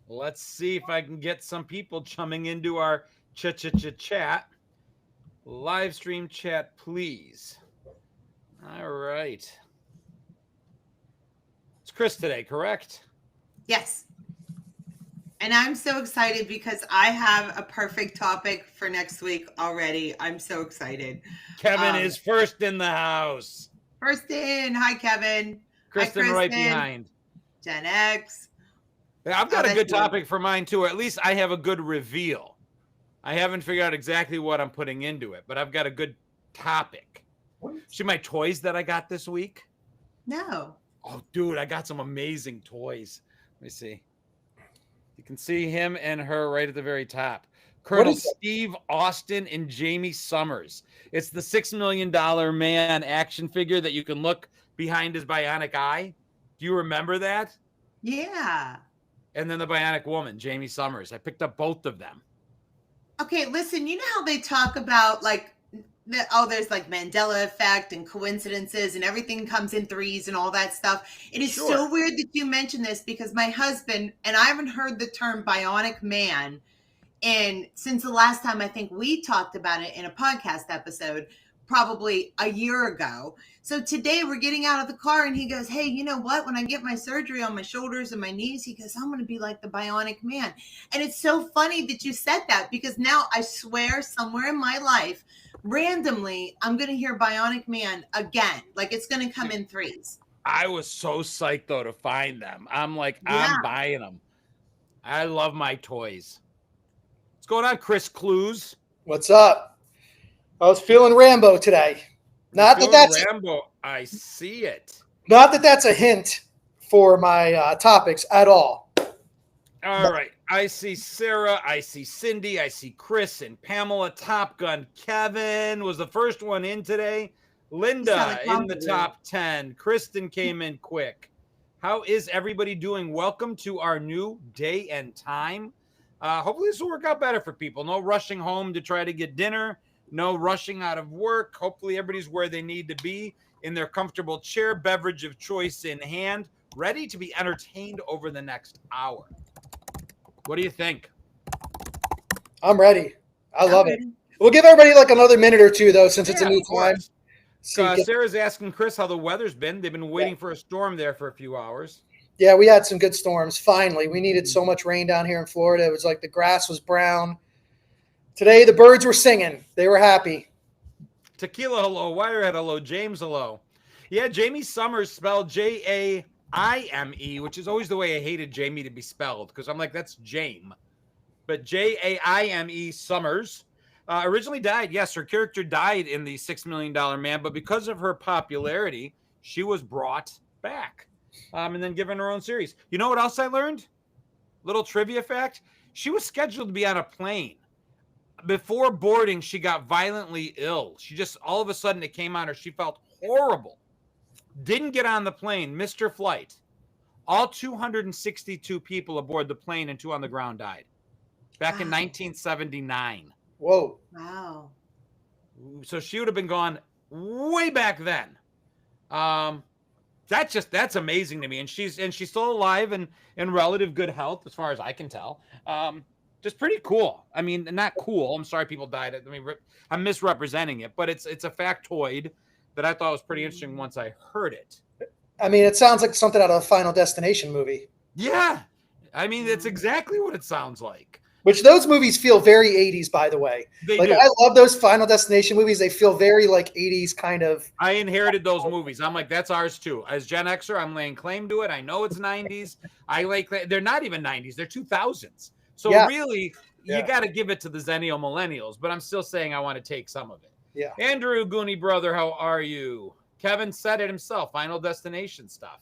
Let's see if I can get some people chumming into our chat. Live stream chat, please. All right. It's Chris today, correct? Yes. And I'm so excited because I have a perfect topic for next week already. I'm so excited. Kevin Um, is first in the house. First in. Hi, Kevin. Hi, Kristen right Kristen. behind. Gen X. I've Oh, got a that's good you. topic for mine too. At least I have a good reveal. I haven't figured out exactly what I'm putting into it, but I've got a good topic. See my toys that I got this week? No. Oh, dude, I got some amazing toys. Let me see. You can see him and her right at the very top. What Colonel is that? Steve Austin and Jamie Summers. It's the $6 million man action figure that you can look behind his bionic eye. Do you remember that? Yeah. And then the bionic woman, Jamie Summers. I picked up both of them. Okay, listen, you know how they talk about there's like Mandela effect and coincidences and everything comes in threes and all that stuff. It is Sure. so weird that you mentioned this because my husband and I haven't heard the term bionic man since the last time I think we talked about it in a podcast episode, probably a year ago. So today we're getting out of the car and he goes, "Hey, you know what? When I get my surgery on my shoulders and my knees," he goes, "I'm going to be like the bionic man." And it's so funny that you said that because now I swear somewhere in my life, randomly, I'm going to hear bionic man again. Like it's going to come in threes. I was so psyched though to find them. I'm like, Yeah. I'm buying them. I love my toys. What's going on, Chris Clues? What's up? I was feeling Rambo today. Not that that's Rambo. I see it. a hint for my topics at all. All right. I see Sarah. I see Cindy. I see Chris and Pamela. Top Gun Kevin was the first one in today. Linda in the top 10. Kristen came in quick. How is everybody doing? Welcome to our new day and time. Hopefully this will work out better for people. No rushing home to try to get dinner. No rushing out of work. Hopefully everybody's where they need to be in their comfortable chair, beverage of choice in hand, ready to be entertained over the next hour. What do you think? I'm ready. I love it. We'll give everybody like another minute or two though, since it's a new time. Sarah's asking Chris how the weather's been. They've been waiting for a storm there for a few hours. Yeah, we had some good storms. Finally, we needed so much rain down here in Florida. It was like the grass was brown. Today, the birds were singing. They were happy. Tequila, hello. Wirehead, hello. James, hello. Yeah, Jamie Summers spelled Jaime, which is always the way I hated Jamie to be spelled because I'm like, that's Jame. But Jaime Summers originally died. Yes, her character died in the $6 million man, but because of her popularity, she was brought back and then given her own series. You know what else I learned? Little trivia fact. She was scheduled to be on a plane. Before boarding, she got violently ill. She just, all of a sudden, it came on her. She felt horrible. Didn't get on the plane, missed her flight. All 262 people aboard the plane and 2 on the ground died. Back in 1979. Whoa. Wow. So she would have been gone way back then. That's amazing to me. And she's still alive and in relative good health, as far as I can tell. Just pretty cool. I mean, not cool. I'm sorry people died. I mean, I'm misrepresenting it, but it's a factoid that I thought was pretty interesting once I heard it. I mean, it sounds like something out of a Final Destination movie. Yeah. I mean, that's exactly what it sounds like. Which those movies feel very 80s, by the way. They like do. I love those Final Destination movies. They feel very like 80s kind of. I inherited those movies. I'm like, that's ours too. As Gen Xer, I'm laying claim to it. I know it's 90s. They're not even 90s. They're 2000s. So really, you got to give it to the Zennial Millennials. But I'm still saying I want to take some of it. Yeah. Andrew Goonie brother, how are you? Kevin said it himself. Final Destination stuff.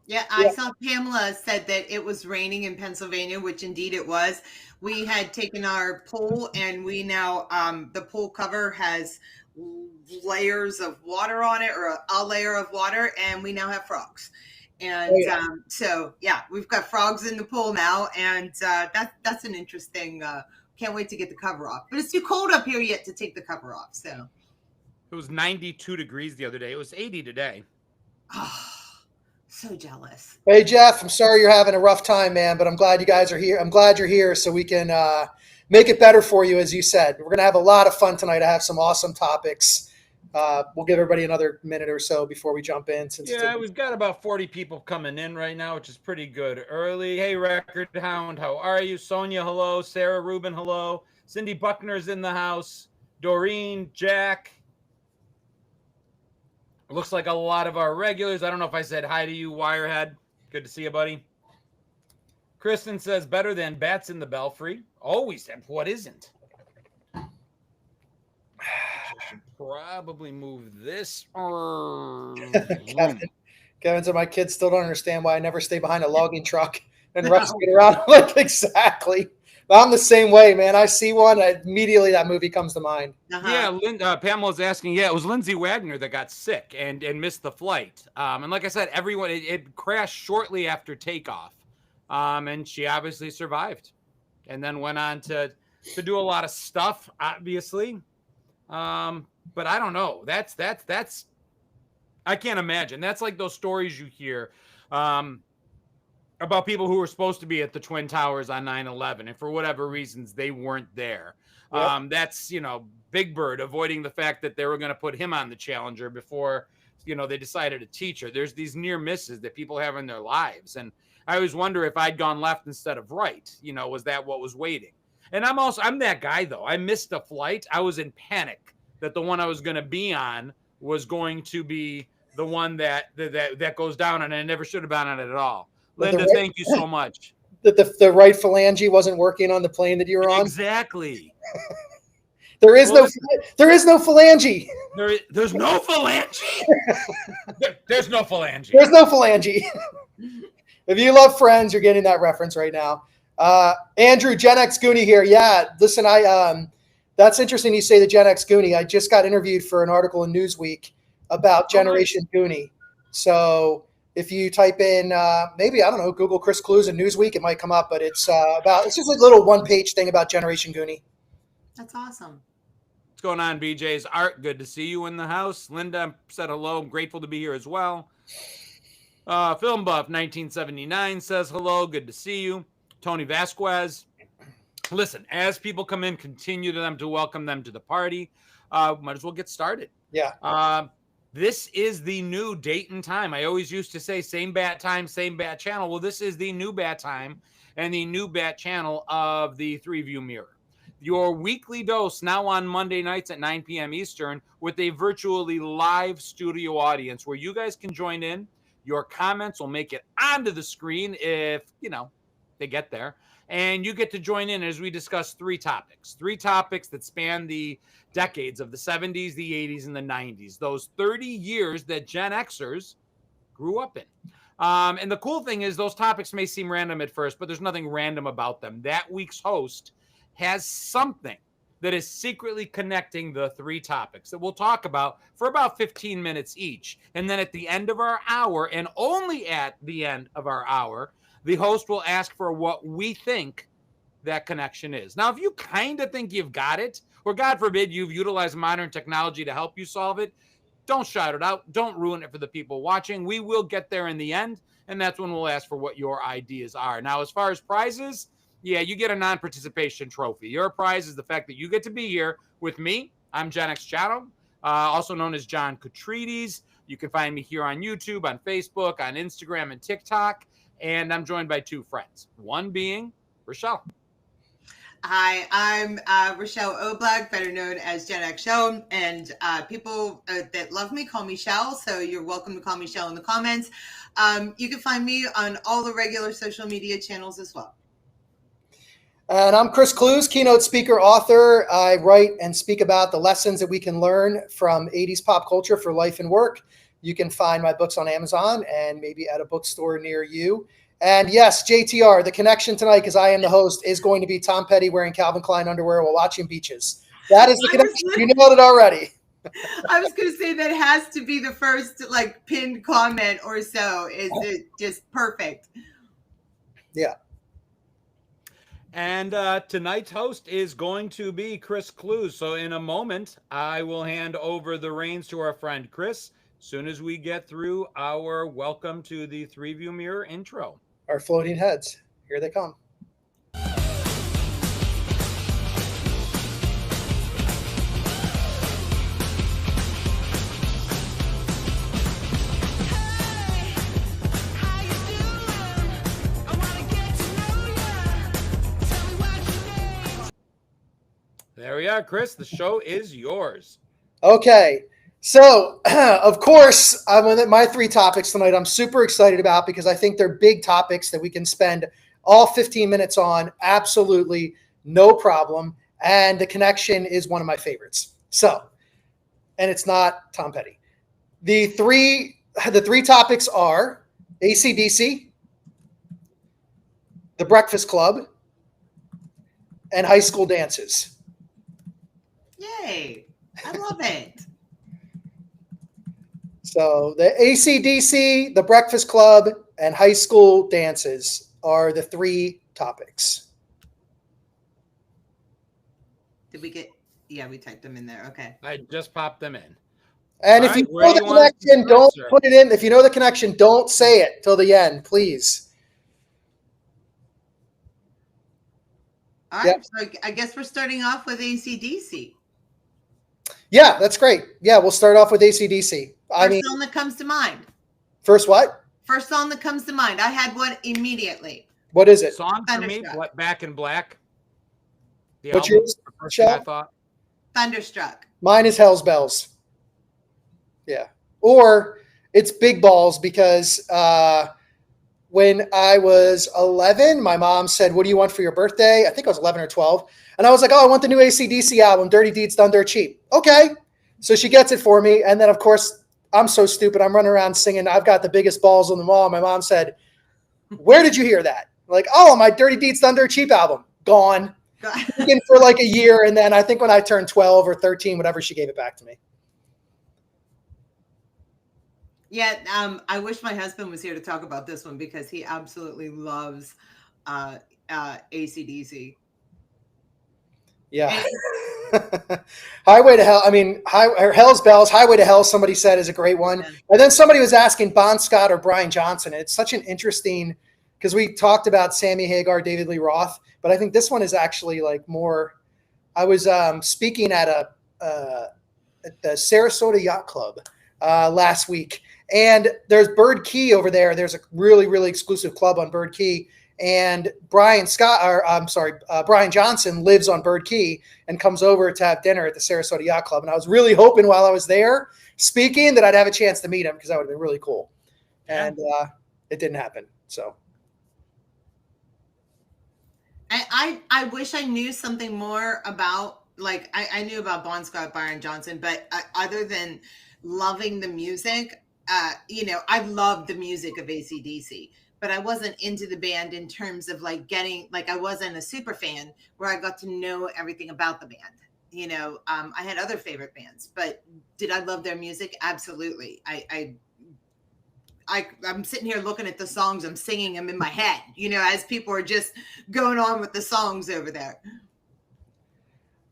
Yeah, I saw Pamela said that it was raining in Pennsylvania, which indeed it was. We had taken our pool and we now, the pool cover has layers of water on it or a layer of water and we now have frogs. And so, yeah, we've got frogs in the pool now and that's an interesting, can't wait to get the cover off. But it's too cold up here yet to take the cover off, so. It was 92 degrees the other day. It was 80 today. Oh. So jealous. Hey Jeff, I'm sorry you're having a rough time, man, but I'm glad you guys are here. I'm glad you're here so we can make it better for you, as you said. We're gonna have a lot of fun tonight. I have some awesome topics. We'll give everybody another minute or so before we jump in. Yeah, we've got about 40 people coming in right now, which is pretty good early. Hey, Record Hound, how are you? Sonia, hello. Sarah Rubin, hello. Cindy Buckner's in the house. Doreen, Jack. Looks like a lot of our regulars. I don't know if I said hi to you, Wirehead. Good to see you, buddy. Kristen says, better than Bats in the Belfry. Always. What isn't? I should probably move this. Kevin said, my kids still don't understand why I never stay behind a logging truck and rush it around. Like, exactly. I'm the same way, man. I see one, immediately that movie comes to mind. Yeah, Pamela's asking. Yeah, it was Lindsay Wagner that got sick and missed the flight. And like I said, everyone it crashed shortly after takeoff, and she obviously survived, and then went on to do a lot of stuff, obviously. But I don't know. That's I can't imagine. That's like those stories you hear. About people who were supposed to be at the Twin Towers on 9/11, and for whatever reasons they weren't there. Yep. That's, Big Bird avoiding the fact that they were going to put him on the Challenger before, they decided to teach her. There's these near misses that people have in their lives, and I always wonder if I'd gone left instead of right. Was that what was waiting? And I'm that guy though. I missed a flight. I was in panic that the one I was going to be on was going to be the one that goes down, and I never should have been on it at all. Linda, thank you so much. That the right phalange wasn't working on the plane that you were on? Exactly. There is no phalange. There's no phalange. There's no phalange. There's no phalange. If you love Friends, you're getting that reference right now. Andrew, Gen X Goonie here. Yeah, listen, that's interesting you say the Gen X Goonie. I just got interviewed for an article in Newsweek about Generation Goonie. So if you type in, maybe, I don't know, Google Chris Clues and Newsweek, it might come up, but it's just a little one-page thing about Generation Goonie. That's awesome. What's going on, BJ's Art? Good to see you in the house. Linda said hello. I'm grateful to be here as well. Film Buff 1979 says hello. Good to see you. Tony Vasquez. Listen, as people come in, continue to welcome them to the party. Might as well get started. Yeah. This is the new date and time. I always used to say same bat time, same bat channel. Well, this is the new bat time and the new bat channel of the Three View Mirror. Your weekly dose now on Monday nights at 9 p.m. Eastern with a virtually live studio audience where you guys can join in. Your comments will make it onto the screen if, they get there. And you get to join in as we discuss three topics that span the decades of the 70s, the 80s, and the 90s, those 30 years that Gen Xers grew up in. And the cool thing is those topics may seem random at first, but there's nothing random about them. That week's host has something that is secretly connecting the three topics that we'll talk about for about 15 minutes each. And then at the end of our hour, and only at the end of our hour, the host will ask for what we think that connection is. Now, if you kind of think you've got it, or God forbid you've utilized modern technology to help you solve it, don't shout it out. Don't ruin it for the people watching. We will get there in the end, and that's when we'll ask for what your ideas are. Now, as far as prizes, yeah, you get a non-participation trophy. Your prize is the fact that you get to be here with me. I'm Gen X Channel, also known as John Katrides. You can find me here on YouTube, on Facebook, on Instagram, and TikTok. And I'm joined by two friends, one being Rochelle. Hi, I'm Rochelle Oblak, better known as Gen X Show, and people that love me call me Shell, so you're welcome to call me Shell in the comments. You can find me on all the regular social media channels as well. And I'm Chris Clues, keynote speaker, author. I write and speak about the lessons that we can learn from 80s pop culture for life and work. You can find my books on Amazon and maybe at a bookstore near you. And yes, JTR, the connection tonight, because I am the host, is going to be Tom Petty wearing Calvin Klein underwear while watching beaches. That is the connection. You know it already. I was going to say that has to be the first pinned comment or so. Is it just perfect? Yeah. And tonight's host is going to be Chris Clues. So in a moment, I will hand over the reins to our friend Chris. soon as we get through our welcome to the Three View Mirror intro. Our floating heads. Here they come. There we are, Chris. The show is yours. Okay. So, of course, my 3 topics tonight I'm super excited about because I think they're big topics that we can spend all 15 minutes on. Absolutely no problem. And the connection is one of my favorites. So, and it's not Tom Petty. The three topics are AC/DC, The Breakfast Club, and high school dances. Yay. I love it. So the AC/DC, The Breakfast Club, and high school dances are the 3 topics. Did we get? Yeah, we typed them in there. Okay. I just popped them in. And All if you right, where know do the you want to connection, start, don't sir? put it in. If you know the connection, don't say it till the end, please. All right. Yep. So I guess we're starting off with AC/DC. Yeah, that's great. Yeah, we'll start off with AC/DC. First song that comes to mind. First what? First song that comes to mind. I had one immediately. What is it? Song for me, Thunderstruck. Back in Black. The What's album, yours, the first thing I Shell? thought. Thunderstruck. Mine is Hell's Bells. Yeah. Or it's Big Balls because when I was 11, my mom said, "What do you want for your birthday?" I think I was 11 or 12. And I was like, "Oh, I want the new AC/DC album, Dirty Deeds Done Dirt Cheap." Okay. So she gets it for me. And then, of course, I'm so stupid. I'm running around singing, "I've got the biggest balls on the wall." My mom said, "Where did you hear that?" Like, "Oh, my Dirty Deeds Done Dirt Cheap album." Gone. Looking for like a year. And then I think when I turned 12 or 13, whatever, she gave it back to me. Yeah, I wish my husband was here to talk about this one because he absolutely loves AC/DC. Yeah. Highway to Hell. I mean, Hell's Bells, Highway to Hell, somebody said is a great one. Yeah. And then somebody was asking Bon Scott or Brian Johnson. It's such an interesting, because we talked about Sammy Hagar, David Lee Roth, but I think this one is actually like more, I was speaking at at the Sarasota Yacht Club last week. And there's Bird Key over there. There's a really, really exclusive club on Bird Key. And Brian Johnson lives on Bird Key and comes over to have dinner at the Sarasota Yacht Club. And I was really hoping while I was there speaking that I'd have a chance to meet him because that would have been really cool. And it didn't happen. So. I wish I knew something more about, like, I knew about Bon Scott, Brian Johnson, but other than loving the music, I loved the music of AC/DC, but I wasn't into the band in terms of like getting, like, I wasn't a super fan where I got to know everything about the band. I had other favorite bands, but did I love their music? Absolutely. I'm sitting here looking at the songs, I'm singing them in my head, as people are just going on with the songs over there.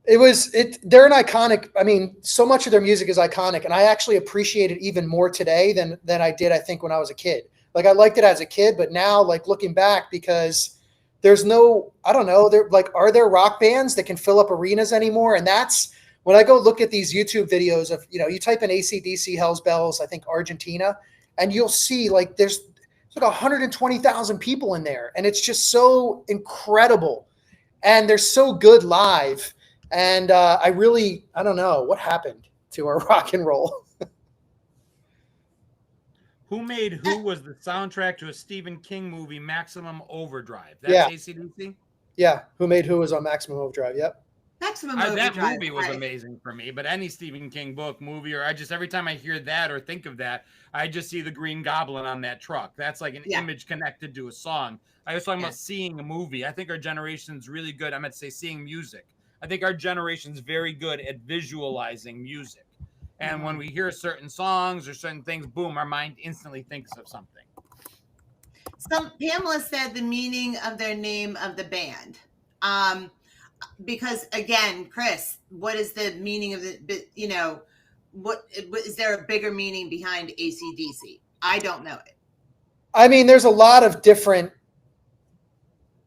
They're an iconic, I mean, so much of their music is iconic, and I actually appreciate it even more today than I did, I think, when I was a kid. Like, I liked it as a kid, but now, like, looking back, because there's no, I don't know, are there rock bands that can fill up arenas anymore? And that's, when I go look at these YouTube videos of, you type in AC/DC, Hell's Bells, I think Argentina, and you'll see, like, there's like 120,000 people in there, and it's just so incredible. And they're so good live. And I don't know what happened to our rock and roll. Who was the soundtrack to a Stephen King movie, Maximum Overdrive? That's AC/DC? Yeah. Who was on Maximum Overdrive? Yep. Maximum Overdrive. That movie was amazing for me, but any Stephen King book, movie, or every time I hear that or think of that, I just see the Green Goblin on that truck. That's like an image connected to a song. I was talking about seeing a movie. I think our generation's really good. I meant to say seeing music. I think our generation's very good at visualizing music. And when we hear certain songs or certain things, boom, our mind instantly thinks of something. Pamela said the meaning of their name of the band. Because again, Chris, what is the meaning of what is there a bigger meaning behind AC/DC? I don't know it. I mean, there's a lot of different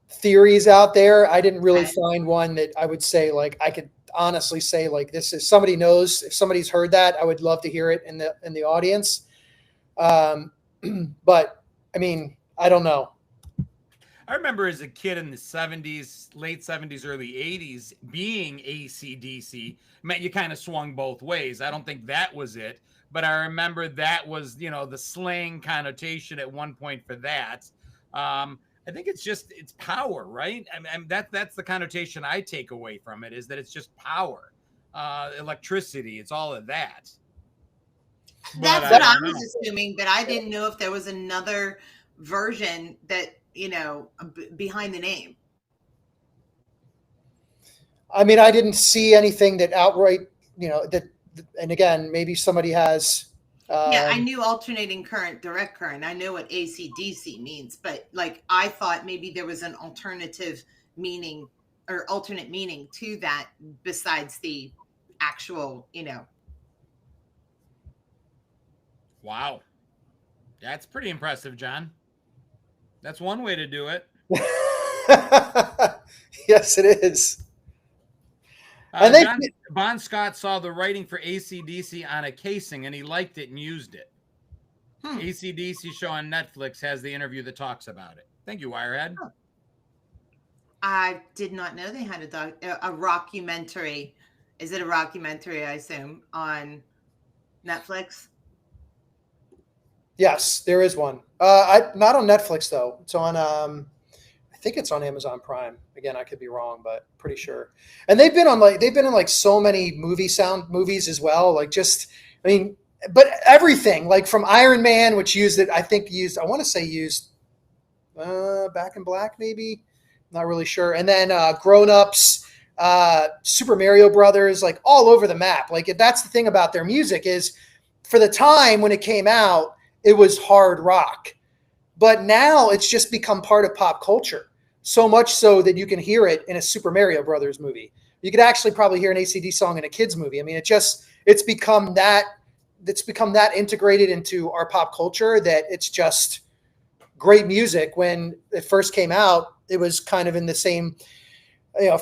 theories out there. I didn't really Okay. find one that I would say like I could honestly say like this is somebody knows. If somebody's heard that, I would love to hear it in the audience. Um, but I mean, I don't know. I remember as a kid in the 70s, late 70s, early 80s, being AC/DC meant you kind of swung both ways. I don't think that was it, but I remember that was, the slang connotation at one point for that. I think it's power, right? That's the connotation I take away from it, is that it's just power, electricity. It's all of that. But That's I what I don't was know. assuming, but I didn't know if there was another version that, behind the name. I mean, I didn't see anything that outright, that. And again, maybe somebody has. Yeah, I knew alternating current, direct current. I know what AC/DC means, but like I thought maybe there was an alternative meaning or alternate meaning to that besides the actual, Wow. That's pretty impressive, John. That's one way to do it. Yes, it is. And they, John Bon Scott saw the writing for AC/DC on a casing and he liked it and used it. AC/DC show on Netflix has the interview that talks about it. Thank you, Wirehead. Oh. I did not know they had a rockumentary. Is it a rockumentary, I assume, on Netflix? Yes, there is one. Not on Netflix though. It's on. I think it's on Amazon Prime. Again, I could be wrong, but pretty sure. And they've been in like so many movies as well. Like I mean, but everything like from Iron Man, which I want to say used Back in Black, maybe. Not really sure. And then Grown Ups, Super Mario Brothers, like all over the map. Like that's the thing about their music is, for the time when it came out, it was hard rock. But now it's just become part of pop culture. So much so that you can hear it in a Super Mario Brothers movie. You could actually probably hear an ACD song in a kid's movie. I mean, it's become that integrated into our pop culture that it's just great music. When it first came out, it was kind of in the same,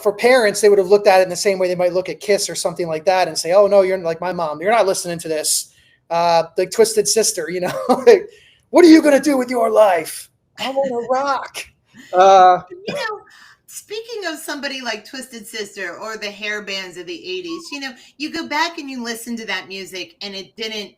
for parents, they would have looked at it in the same way they might look at Kiss or something like that and say, oh no, you're like my mom. You're not listening to this. Like Twisted Sister, like, what are you going to do with your life? I want to rock. Speaking of somebody like Twisted Sister or the hair bands of the 80s, you go back and you listen to that music and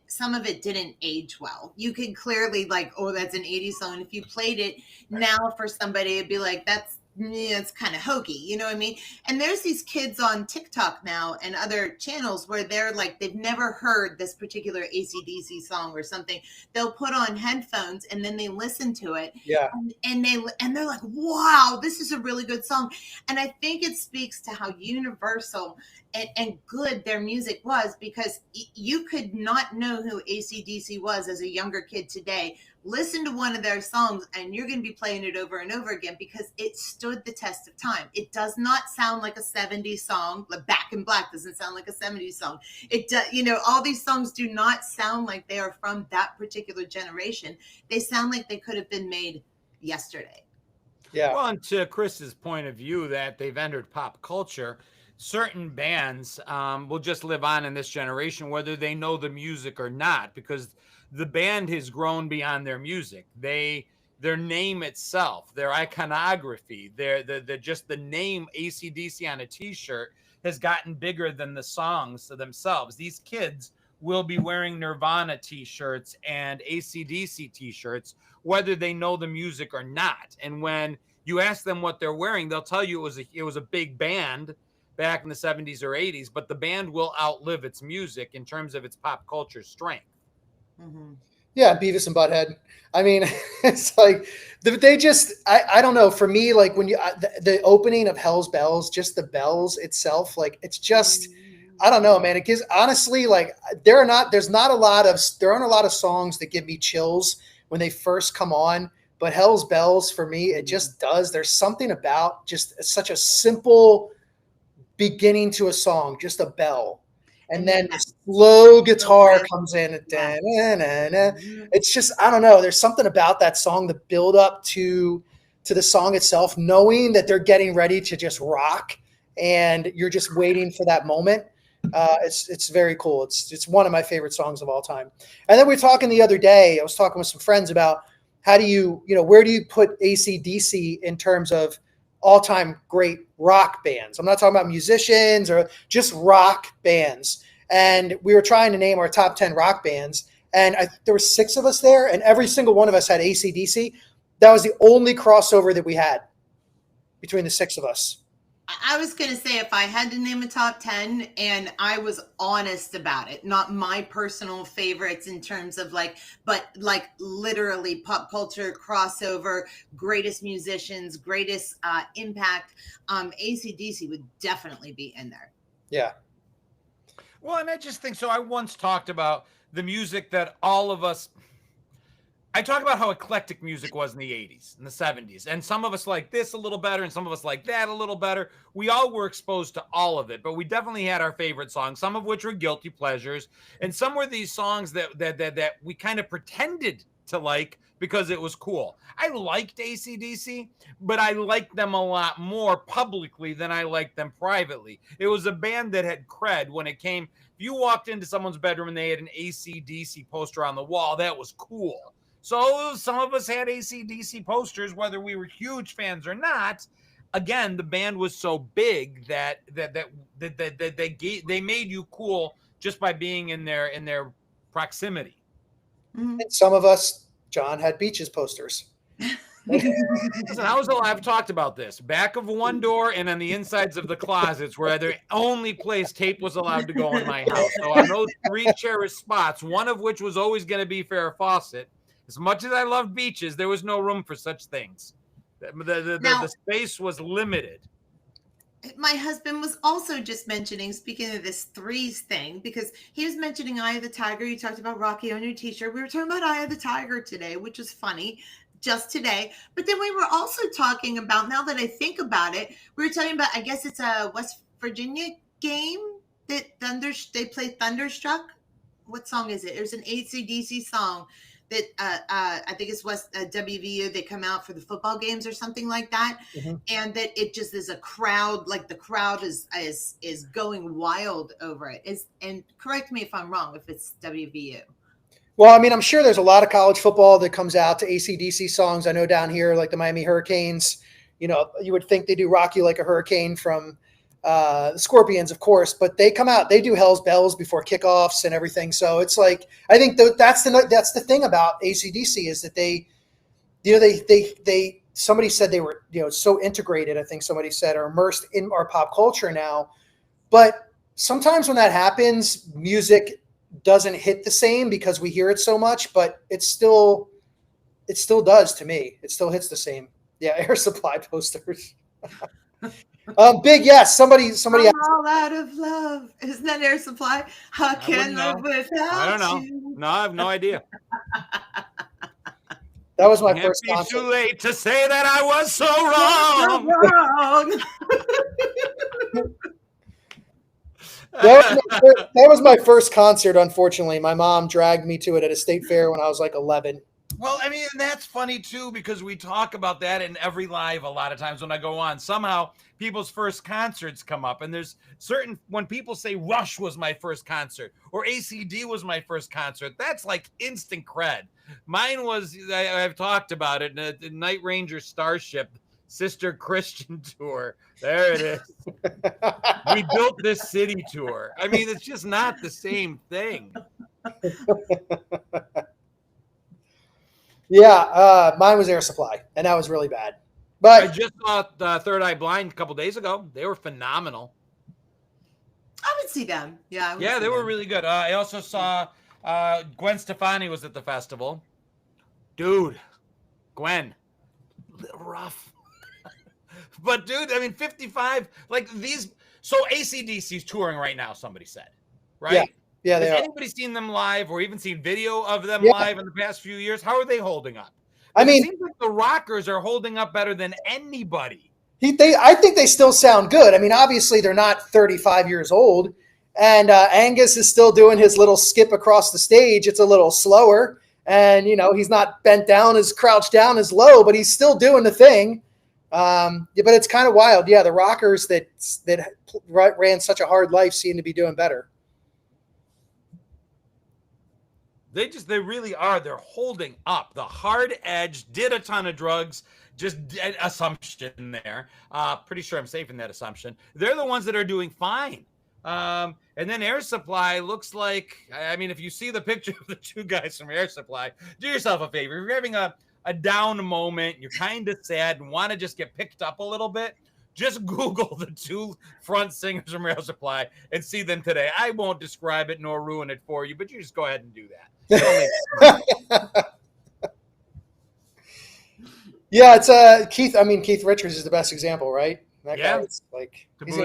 some of it didn't age well. You could clearly like, oh, that's an 80s song. And if you played it now for somebody, it'd be like, it's kind of hokey, you know what I mean? And there's these kids on TikTok now and other channels where they're like, they've never heard this particular AC/DC song or something. They'll put on headphones and then they listen to it. Yeah. And they're like, wow, this is a really good song. And I think it speaks to how universal and good their music was, because you could not know who AC/DC was as a younger kid today. Listen to one of their songs and you're going to be playing it over and over again because it stood the test of time. It does not sound like a 70s song. Back in Black doesn't sound like a 70s song. It does, all these songs do not sound like they are from that particular generation. They sound like they could have been made yesterday. Yeah. Well, and to Chris's point of view that they've entered pop culture, certain bands will just live on in this generation, whether they know the music or not, because the band has grown beyond their music. Their name itself, their iconography, just the name AC/DC on a T-shirt has gotten bigger than the songs themselves. These kids will be wearing Nirvana T-shirts and AC/DC T-shirts, whether they know the music or not. And when you ask them what they're wearing, they'll tell you it was a big band back in the 70s or 80s, but the band will outlive its music in terms of its pop culture strength. Mm-hmm. Yeah, Beavis and Butthead. I mean, it's like I don't know. For me, like when the opening of Hell's Bells, just the bells itself, like it's just, I don't know, man. It gives, honestly, like there aren't a lot of songs that give me chills when they first come on. But Hell's Bells, for me, it just does. There's something about just such a simple beginning to a song, just a bell. and then the slow guitar riff. comes in. Yeah. It's just, I don't know. There's something about that song, the build up to the song itself, knowing that they're getting ready to just rock, and you're just waiting for that moment. It's very cool. It's one of my favorite songs of all time. And then we were talking the other day. I was talking with some friends about how do you where do you put AC/DC in terms of all-time great rock bands? I'm not talking about musicians or just rock bands. And we were trying to name our top 10 rock bands, and there were 6 of us there, and every single one of us had AC/DC. That was the only crossover that we had between the 6 of us. I was going to say, if I had to name a top 10 and I was honest about it, not my personal favorites in terms of but literally pop culture crossover, greatest musicians, greatest impact, AC/DC would definitely be in there. Yeah. Well, and I just think so. I once talked about the music that all of us, I talk about how eclectic music was in the 80s and the 70s. And some of us like this a little better, and some of us like that a little better. We all were exposed to all of it, but we definitely had our favorite songs, some of which were guilty pleasures. And some were these songs that we kind of pretended to like because it was cool. I liked AC/DC, but I liked them a lot more publicly than I liked them privately. It was a band that had cred when it came. If you walked into someone's bedroom and they had an AC/DC poster on the wall, that was cool. So some of us had AC/DC posters, whether we were huge fans or not. Again, the band was so big that they made you cool just by being in their proximity. Mhm. And some of us, John, had Beaches posters. Listen, I've talked about this. Back of one door and on the insides of the closets were the only place tape was allowed to go in my house. So on those 3 cherished spots, one of which was always going to be Farrah Fawcett. As much as I love Beaches, there was no room for such things. The space was limited. My husband was also just mentioning, speaking of this threes thing, because he was mentioning Eye of the Tiger. You talked about Rocky on your t-shirt. We were talking about Eye of the Tiger today, which was funny just today. But then we were also talking about, now that I think about it, we were talking about, I guess it's a West Virginia game that they play Thunderstruck. What song is it? It was an AC/DC song that I think it's West WVU. They come out for the football games or something like that, and that it just is a crowd. Like the crowd is going wild over it. And correct me if I'm wrong if it's WVU. Well, I mean, I'm sure there's a lot of college football that comes out to AC/DC songs. I know down here, like the Miami Hurricanes, you would think they do Rock You Like a Hurricane from the Scorpions, of course, but they come out, they do Hell's Bells before kickoffs and everything. So it's like, I think that's the thing about AC/DC is that they somebody said they were, so integrated, I think somebody said, or immersed in our pop culture now. But sometimes when that happens, music doesn't hit the same because we hear it so much, but it still does to me. It still hits the same. Yeah. Air Supply posters. Big yes. Somebody I'm asked. all out of love. Isn't that Air Supply? I can't live without I don't know. you. No, I have no idea. That was my Can't first be concert. too late to say that I was so wrong. That was my first concert. Unfortunately, my mom dragged me to it at a state fair when I was like 11. Well, I mean, and that's funny too, because we talk about that in every live a lot of times when I go on. Somehow people's first concerts come up, and there's certain, when people say Rush was my first concert or ACD was my first concert, that's like instant cred. Mine was, I've talked about it, the Night Ranger Starship Sister Christian tour. There it is. We built this city tour. I mean, it's just not the same thing. Yeah, mine was Air Supply, and that was really bad. But I just saw Third Eye Blind a couple days ago. They were phenomenal. I would see them. Yeah. Yeah, they were really good. I also saw Gwen Stefani was at the festival. Dude, Gwen, a little rough. But dude, I mean, 55, like these. So AC/DC's touring right now, somebody said, right? Yeah, they Has are. anybody seen them live or even seen video of them Yeah. live in the past few years? How are they holding up? I mean, it seems like the Rockers are holding up better than anybody. I think they still sound good. I mean, obviously they're not 35 years old, And Angus is still doing his little skip across the stage. It's a little slower. And, he's not bent down as crouched down as low, but he's still doing the thing. But it's kind of wild. Yeah, the rockers that ran such a hard life seem to be doing better. They really are. They're holding up. The Hard Edge did a ton of drugs. Just assumption there. Pretty sure I'm safe in that assumption. They're the ones that are doing fine. And then Air Supply looks like, if you see the picture of the two guys from Air Supply, do yourself a favor. If you're having a down moment, you're kind of sad and want to just get picked up a little bit, just Google the two front singers from Air Supply and see them today. I won't describe it nor ruin it for you, but you just go ahead and do that. Yeah, it's Keith. Keith Richards is the best example, right? That guy is like he's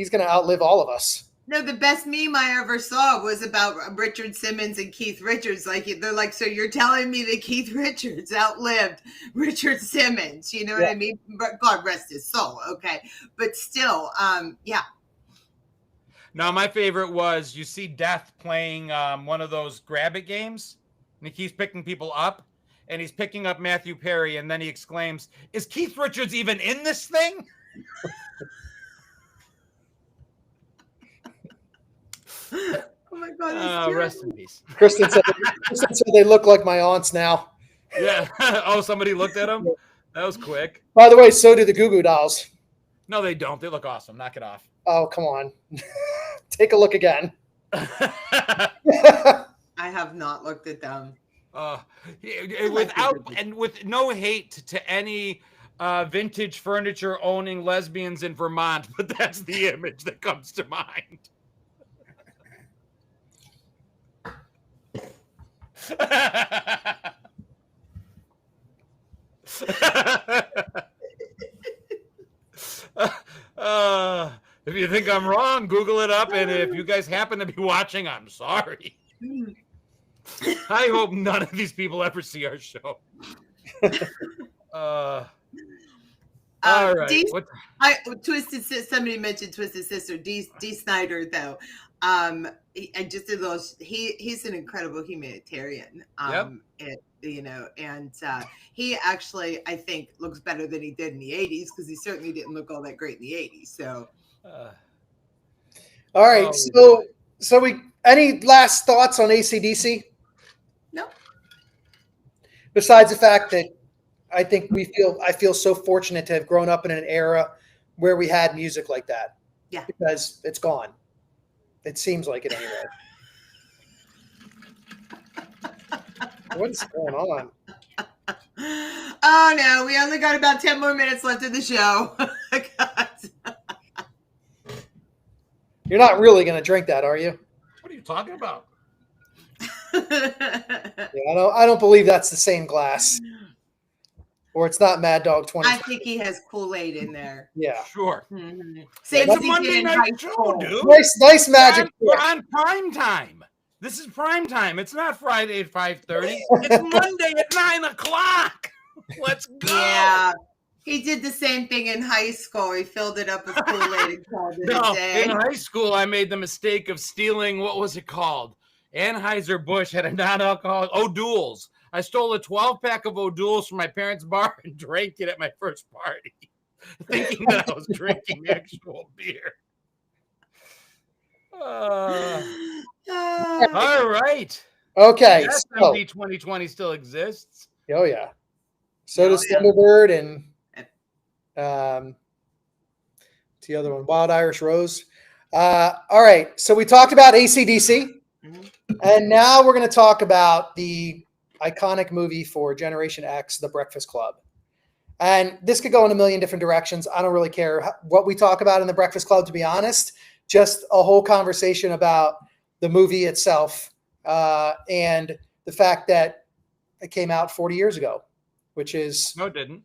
gonna outlive all of us. No, the best meme I ever saw was about Richard Simmons and Keith Richards. Like they're like, so you're telling me that Keith Richards outlived Richard Simmons? You know what I mean? God rest his soul. Okay, but still, yeah. Now, my favorite was you see Death playing one of those grab it games, and he keeps picking people up, and he's picking up Matthew Perry, and then he exclaims, "Is Keith Richards even in this thing?" Oh my God! Rest in peace. Kristen said they look like my aunts now. Yeah. Oh, somebody looked at them? That was quick. By the way, so do the Goo Goo Dolls. No, they don't. They look awesome. Knock it off. Oh, come on. Take a look again. I have not looked at them. With no hate to any vintage furniture owning lesbians in Vermont, but that's the image that comes to mind. If you think I'm wrong, Google it up. And if you guys happen to be watching, I'm sorry. I hope none of these people ever see our show. All right. Somebody mentioned Twisted Sister. D. Snyder, though. He's an incredible humanitarian. He actually, I think, looks better than he did in the 80s because he certainly didn't look all that great in the 80s. So, all right. So we any last thoughts on AC/DC? No. Besides the fact that I think I feel so fortunate to have grown up in an era where we had music like that. Yeah. Because it's gone. It seems like it anyway. What's going on? Oh no, we only got about 10 more minutes left of the show. You're not really going to drink that, are you? What are you talking about? Yeah, I don't believe that's the same glass. Or it's not Mad Dog 20. I think he has Kool-Aid in there. Yeah. Sure. Mm-hmm. Same as Monday night show, dude. Nice magic. We're on prime time. This is prime time. It's not Friday at 5:30. It's Monday at 9 o'clock. Let's go. Yeah. He did the same thing in high school. He filled it up with Kool-Aid and called it a day. In high school, I made the mistake of stealing, what was it called? Anheuser-Busch had a non-alcoholic O'Doul's. I stole a 12-pack of O'Doul's from my parents' bar and drank it at my first party, thinking that I was drinking actual beer. All right. Okay. SMD 2020 still exists. Oh, yeah. So does Thunderbird and what's the other one? Wild Irish Rose. All right. So we talked about AC/DC, and now we're going to talk about the iconic movie for Generation X, The Breakfast Club. And this could go in a million different directions. I don't really care what we talk about in The Breakfast Club, to be honest. Just a whole conversation about the movie itself and the fact that it came out 40 years ago, which is... No, it didn't.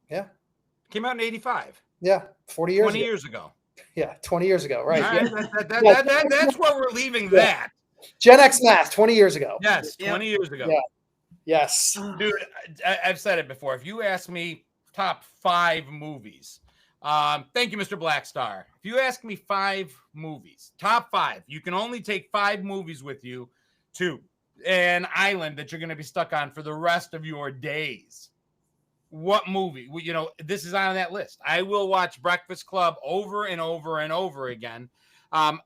Yeah. It came out in 85. Yeah, 40 years 20 ago. years ago. Yeah, 20 years ago, right. Right. That's where we're leaving that. Gen X math, 20 years ago. Yes, 20 years ago. Yeah. Yes. Dude, I've said it before. If you ask me top 5 movies Thank you, Mr. Blackstar. If you ask me 5 movies, top 5, you can only take 5 movies with you to an island that you're going to be stuck on for the rest of your days. What movie? Well, you know, this is on that list. I will watch Breakfast Club over and over and over again. I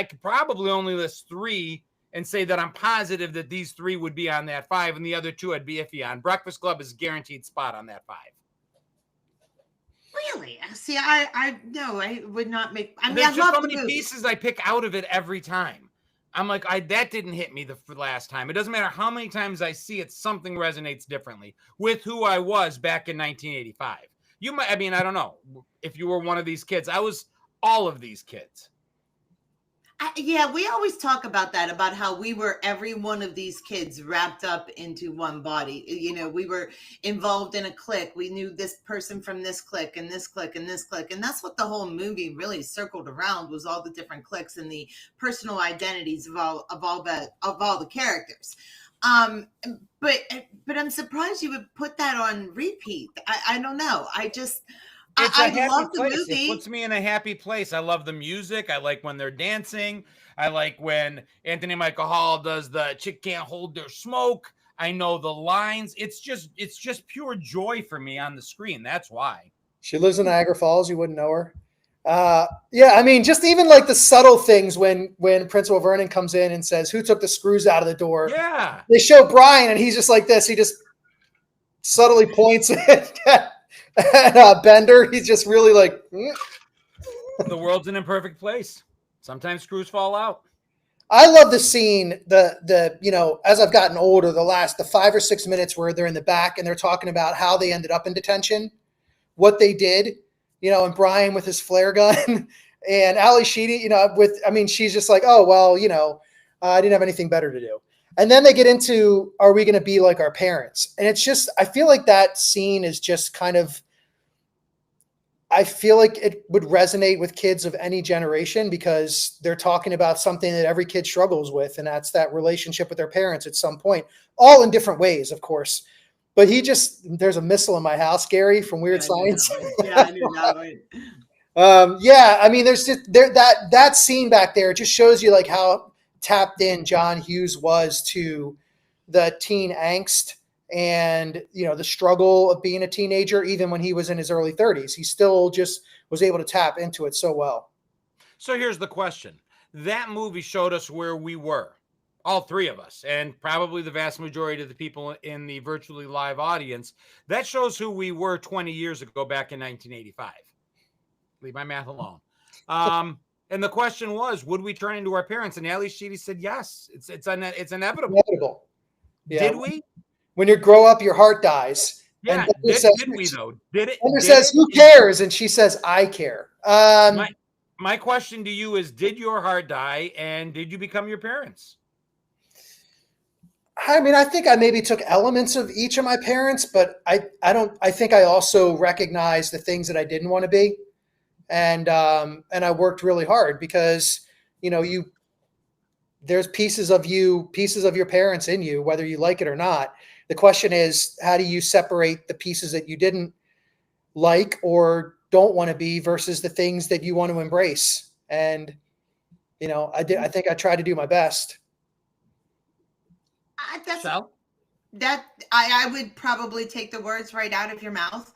could probably only list 3 and say that I'm positive that these 3 would be on that 5, and the other 2 I'd be iffy on. Breakfast Club is guaranteed spot on that 5. Really? See, I no, I would not make. I mean, There's I just love so the many movie. pieces I pick out of it every time. I'm like, that didn't hit me the last time. It doesn't matter how many times I see it, something resonates differently with who I was back in 1985. You might, I mean, I don't know if you were one of these kids. I was all of these kids. Yeah, we always talk about that, about how we were every one of these kids wrapped up into one body. You know, we were involved in a clique. We knew this person from this clique and this clique and this clique. And that's what the whole movie really circled around, was all the different cliques and the personal identities of all the characters. But I'm surprised you would put that on repeat. I don't know. It's a I happy love the place. movie. It puts me in a happy place. I love the music. I like when they're dancing. I like when Anthony Michael Hall does the chick can't hold their smoke. I know the lines. It's just pure joy for me on the screen. That's why. She lives in Niagara Falls. You wouldn't know her. Yeah, I mean, just even like the subtle things when Principal Vernon comes in and says, "Who took the screws out of the door?" Yeah. They show Brian, and he's just like this. He just subtly points at Bender. He's just really like. The world's an imperfect place. Sometimes screws fall out. I love the scene, the you know, as I've gotten older, the 5 or 6 minutes where they're in the back and they're talking about how they ended up in detention, what they did, you know, and Brian with his flare gun and Ali Sheedy, you know, she's just like, oh, well, you know, I didn't have anything better to do. And then they get into, are we going to be like our parents? And it's just, I feel like that scene is just kind of, I feel like it would resonate with kids of any generation, because they're talking about something that every kid struggles with. And that's that relationship with their parents at some point, all in different ways, of course. But there's a missile in my house, Gary, from Weird Science. Yeah, I knew that one. Yeah, I mean, there's just that scene back there. It just shows you like how tapped in John Hughes was to the teen angst and, you know, the struggle of being a teenager. Even when he was in his early 30s, he still just was able to tap into it so well. So here's the question. That movie showed us where we were, all 3 of us, and probably the vast majority of the people in the virtually live audience. That shows who we were 20 years ago, back in 1985. Leave my math alone. And the question was, would we turn into our parents? And Ali Sheedy said yes. It's inevitable. Yeah. Did we? When you grow up, your heart dies. Yeah. And Did we though? Did it? Bender says, "Who cares?" And she says, "I care." My question to you is, did your heart die, and did you become your parents? I mean, I think I maybe took elements of each of my parents, but I think I also recognized the things that I didn't want to be. And I worked really hard, because, you know, there's pieces of your parents in you, whether you like it or not. The question is, how do you separate the pieces that you didn't like or don't want to be versus the things that you want to embrace? And, you know, I think I tried to do my best. I would probably take the words right out of your mouth.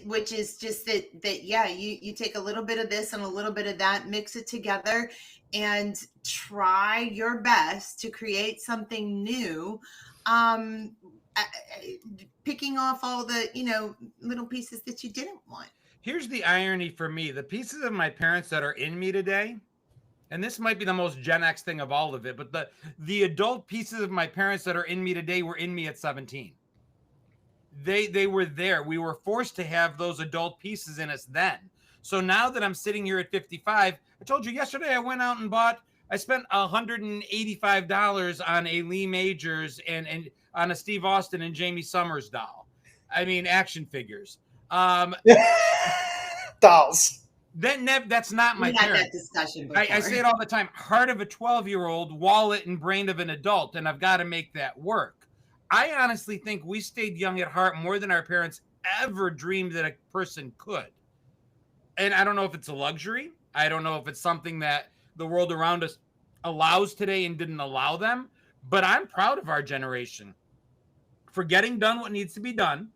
Which is just that yeah, you take a little bit of this and a little bit of that, mix it together, and try your best to create something new, picking off all the, you know, little pieces that you didn't want. Here's the irony for me. The pieces of my parents that are in me today, and this might be the most Gen X thing of all of it, but the adult pieces of my parents that are in me today were in me at 17. They were there. We were forced to have those adult pieces in us then. So now that I'm sitting here at 55, I told you yesterday I went out and I spent $185 on a Lee Majors and on a Steve Austin and Jamie Summers doll. I mean, action figures. Dolls. That's not my parents. That discussion before. I say it all the time. Heart of a 12-year-old, wallet and brain of an adult, and I've got to make that work. I honestly think we stayed young at heart more than our parents ever dreamed that a person could. And I don't know if it's a luxury. I don't know if it's something that the world around us allows today and didn't allow them. But I'm proud of our generation for getting done what needs to be done,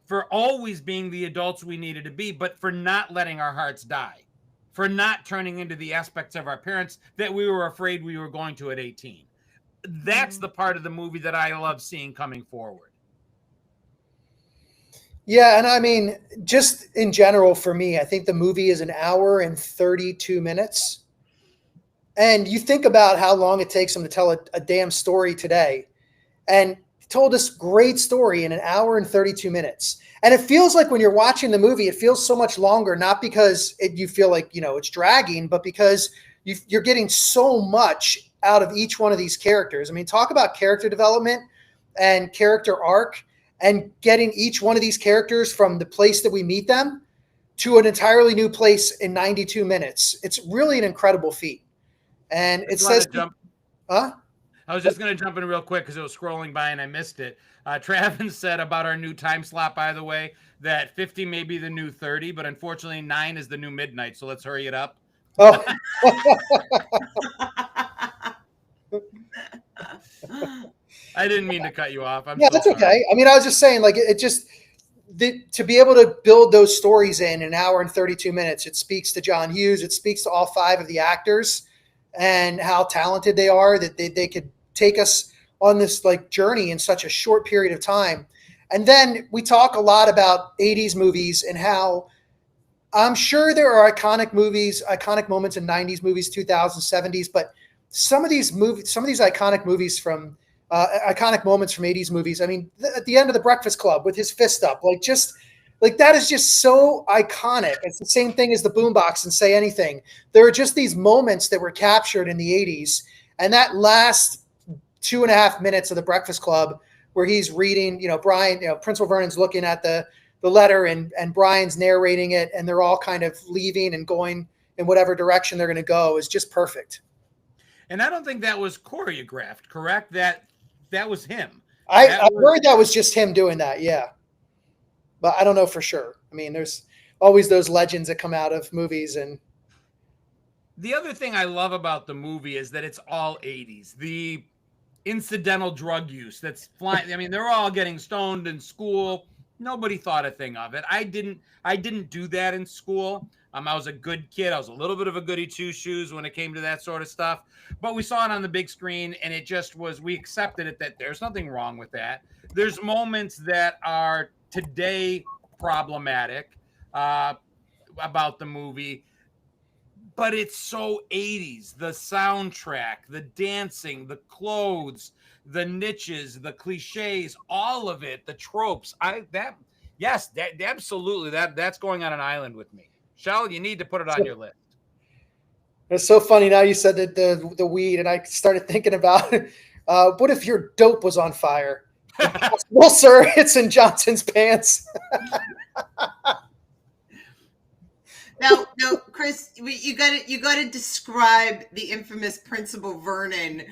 for always being the adults we needed to be, but for not letting our hearts die, for not turning into the aspects of our parents that we were afraid we were going to at 18. That's the part of the movie that I love seeing coming forward. Yeah, and I mean, just in general for me, I think the movie is an hour and 32 minutes. And you think about how long it takes them to tell a damn story today. And he told this great story in an hour and 32 minutes. And it feels like when you're watching the movie, it feels so much longer, not because you feel like, it's dragging, but because you're getting so much out of each one of these characters. I mean, talk about character development and character arc, and getting each one of these characters from the place that we meet them to an entirely new place in 92 minutes. It's really an incredible feat. And it says, I was just going to jump in real quick because it was scrolling by and I missed it. Travis said about our new time slot, by the way, that 50 may be the new 30, but unfortunately 9 is the new midnight. So let's hurry it up. Oh. I didn't mean to cut you off. That's okay. I mean, I was just saying, like, to be able to build those stories in an hour and 32 minutes, it speaks to John Hughes. It speaks to all 5 of the actors and how talented they are, that they could take us on this like journey in such a short period of time. And then we talk a lot about 80s movies and how I'm sure there are iconic moments in 90s movies, 2000s, 70s, but some of these iconic movies from iconic moments from 80s movies. I mean, at the end of The Breakfast Club with his fist up, like that is just so iconic. It's the same thing as the boombox and Say Anything. There are just these moments that were captured in the 80s. And that last 2.5 minutes of The Breakfast Club where he's reading, Brian, Principal Vernon's looking at the letter and Brian's narrating it, and they're all kind of leaving and going in whatever direction they're going to go is just perfect. And I don't think that was choreographed, correct? That was him. I heard that was just him doing that, yeah. But I don't know for sure. I mean, there's always those legends that come out of movies. And the other thing I love about the movie is that it's all 80s. The incidental drug use that's flying. I mean, they're all getting stoned in school. Nobody thought a thing of it. I didn't do that in school. I was a good kid. I was a little bit of a goody two shoes when it came to that sort of stuff. But we saw it on the big screen, and it just was, we accepted it that there's nothing wrong with that. There's moments that are today problematic about the movie, but it's so 80s. The soundtrack, the dancing, the clothes, the niches, the cliches, all of it, the tropes. Absolutely. That's going on an island with me. Shell, you need to put it on your list. It's so funny now you said that the weed, and I started thinking about what if your dope was on fire? Well, sir, it's in Johnson's pants. Now, Chris, you got to describe the infamous Principal Vernon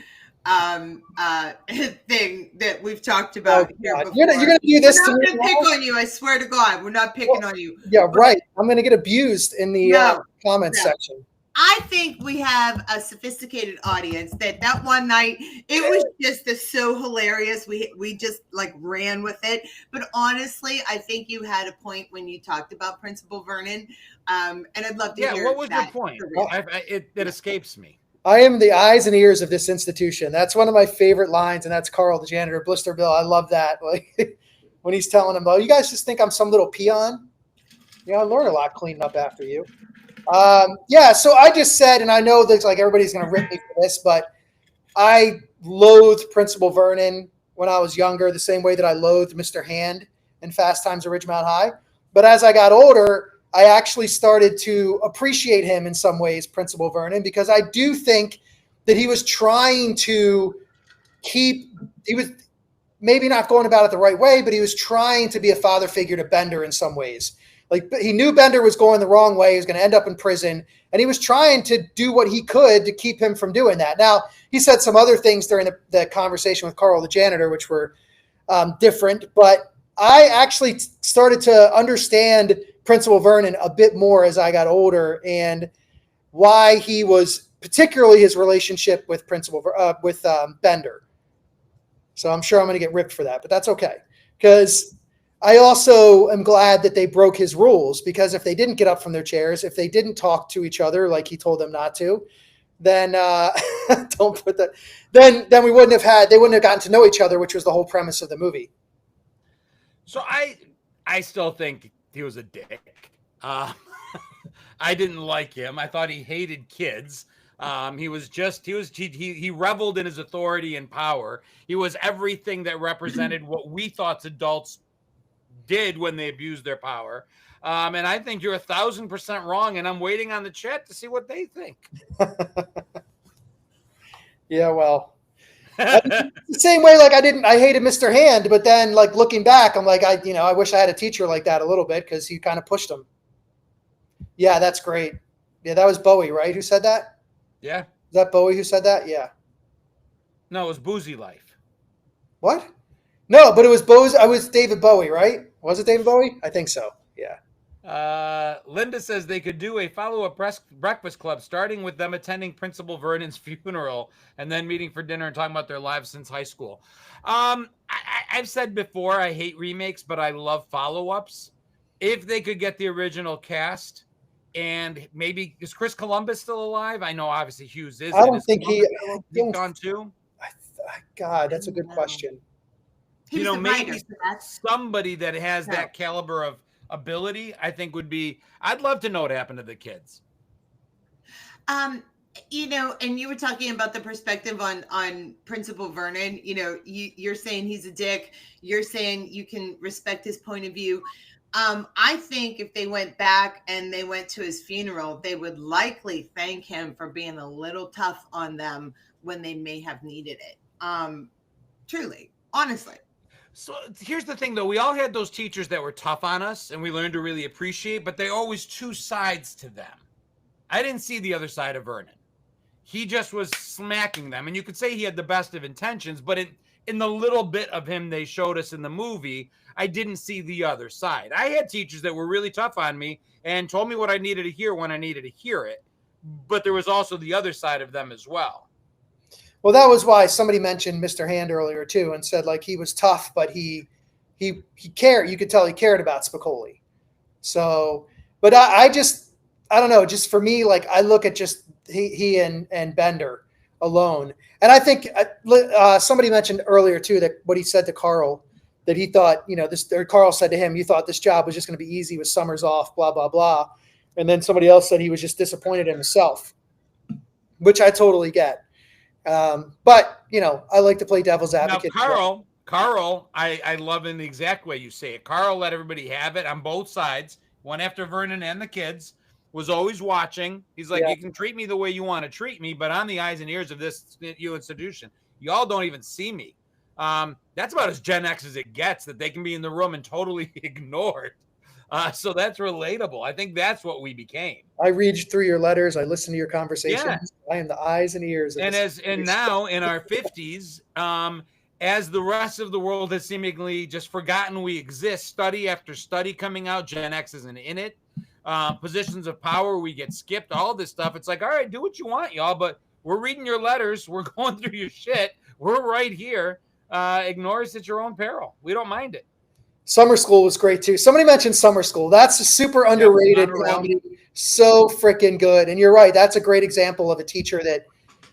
thing that we've talked about here before. You're going to do this to me. We're not going to pick on you. I swear to God, we're not picking on you. Yeah, right. I'm going to get abused in the comments section. I think we have a sophisticated audience that one night, it was just so hilarious. We just like ran with it. But honestly, I think you had a point when you talked about Principal Vernon. And I'd love to hear what was your point? It escapes me. I am the eyes and ears of this institution. That's one of my favorite lines, and that's Carl, the janitor, Blister Bill. I love that. Like when he's telling them, "Oh, you guys just think I'm some little peon." I learned a lot cleaning up after you. So I just said, and I know that like everybody's going to rip me for this, but I loathed Principal Vernon when I was younger, the same way that I loathed Mr. Hand in Fast Times at Ridgemont High. But as I got older, I actually started to appreciate him in some ways, Principal Vernon, because I do think that he was trying to he was maybe not going about it the right way, but he was trying to be a father figure to Bender in some ways. Like he knew Bender was going the wrong way. He was going to end up in prison. And he was trying to do what he could to keep him from doing that. Now, he said some other things during the conversation with Carl, the janitor, which were different. But I actually started to understand Principal Vernon a bit more as I got older, and why he was, particularly his relationship with Bender. So I'm sure I'm going to get ripped for that, but that's okay. Because I also am glad that they broke his rules, because if they didn't get up from their chairs, if they didn't talk to each other like he told them not to, then don't put that. Then they wouldn't have gotten to know each other, which was the whole premise of the movie. So I still think he was a dick. I didn't like him. I thought he hated kids. He reveled in his authority and power. He was everything that represented what we thought adults did when they abused their power. And I think you're 1,000% wrong. And I'm waiting on the chat to see what they think. Yeah, well, the same way. Like I hated Mr. Hand, but then like looking back, I'm like, I wish I had a teacher like that a little bit, because he kind of pushed him. Yeah, that's great. Yeah, that was Bowie, right? Who said that? Yeah. Is that Bowie who said that? Yeah. No, it was Boozy Life. What? No, but it was David Bowie, right? Was it David Bowie? I think so. Yeah. Linda says they could do a follow-up breakfast club, starting with them attending Principal Vernon's funeral and then meeting for dinner and talking about their lives since high school. I've said before, I hate remakes, but I love follow-ups. If they could get the original cast, and maybe, is Chris Columbus still alive? I know obviously Hughes is. I don't think he's gone too. God, that's a good question. Maybe somebody that has that caliber of ability, I think would be. I'd love to know what happened to the kids. And you were talking about the perspective on Principal Vernon. You're saying he's a dick. You're saying you can respect his point of view. I think if they went back and they went to his funeral, they would likely thank him for being a little tough on them when they may have needed it. Truly, honestly. So here's the thing, though. We all had those teachers that were tough on us and we learned to really appreciate, but they always two sides to them. I didn't see the other side of Vernon. He just was smacking them. And you could say he had the best of intentions, but in the little bit of him they showed us in the movie, I didn't see the other side. I had teachers that were really tough on me and told me what I needed to hear when I needed to hear it. But there was also the other side of them as well. Well, that was why somebody mentioned Mr. Hand earlier too, and said like he was tough, but he cared. You could tell he cared about Spicoli. So, but I don't know. Just for me, like I look at just he and Bender alone, and I think somebody mentioned earlier too that what he said to Carl, that he thought Carl said to him, you thought this job was just going to be easy with summers off, blah blah blah, and then somebody else said he was just disappointed in himself, which I totally get. But I like to play devil's advocate. Now, Carl, I love in the exact way you say it. Carl let everybody have it on both sides, one after Vernon and the kids, was always watching. He's like, You can treat me the way you want to treat me, but on the eyes and ears of this institution, y'all don't even see me. That's about as Gen X as it gets, that they can be in the room and totally ignored. So that's relatable. I think that's what we became. I read through your letters. I listen to your conversations. Yeah. I am the eyes and ears. And now in our 50s, as the rest of the world has seemingly just forgotten we exist, study after study coming out, Gen X isn't in it. Positions of power, we get skipped, all this stuff. It's like, all right, do what you want, y'all, but we're reading your letters. We're going through your shit. We're right here. Ignore us at your own peril. We don't mind it. Summer School was great too. Somebody mentioned Summer School. That's a super underrated comedy. So freaking good. And you're right. That's a great example of a teacher that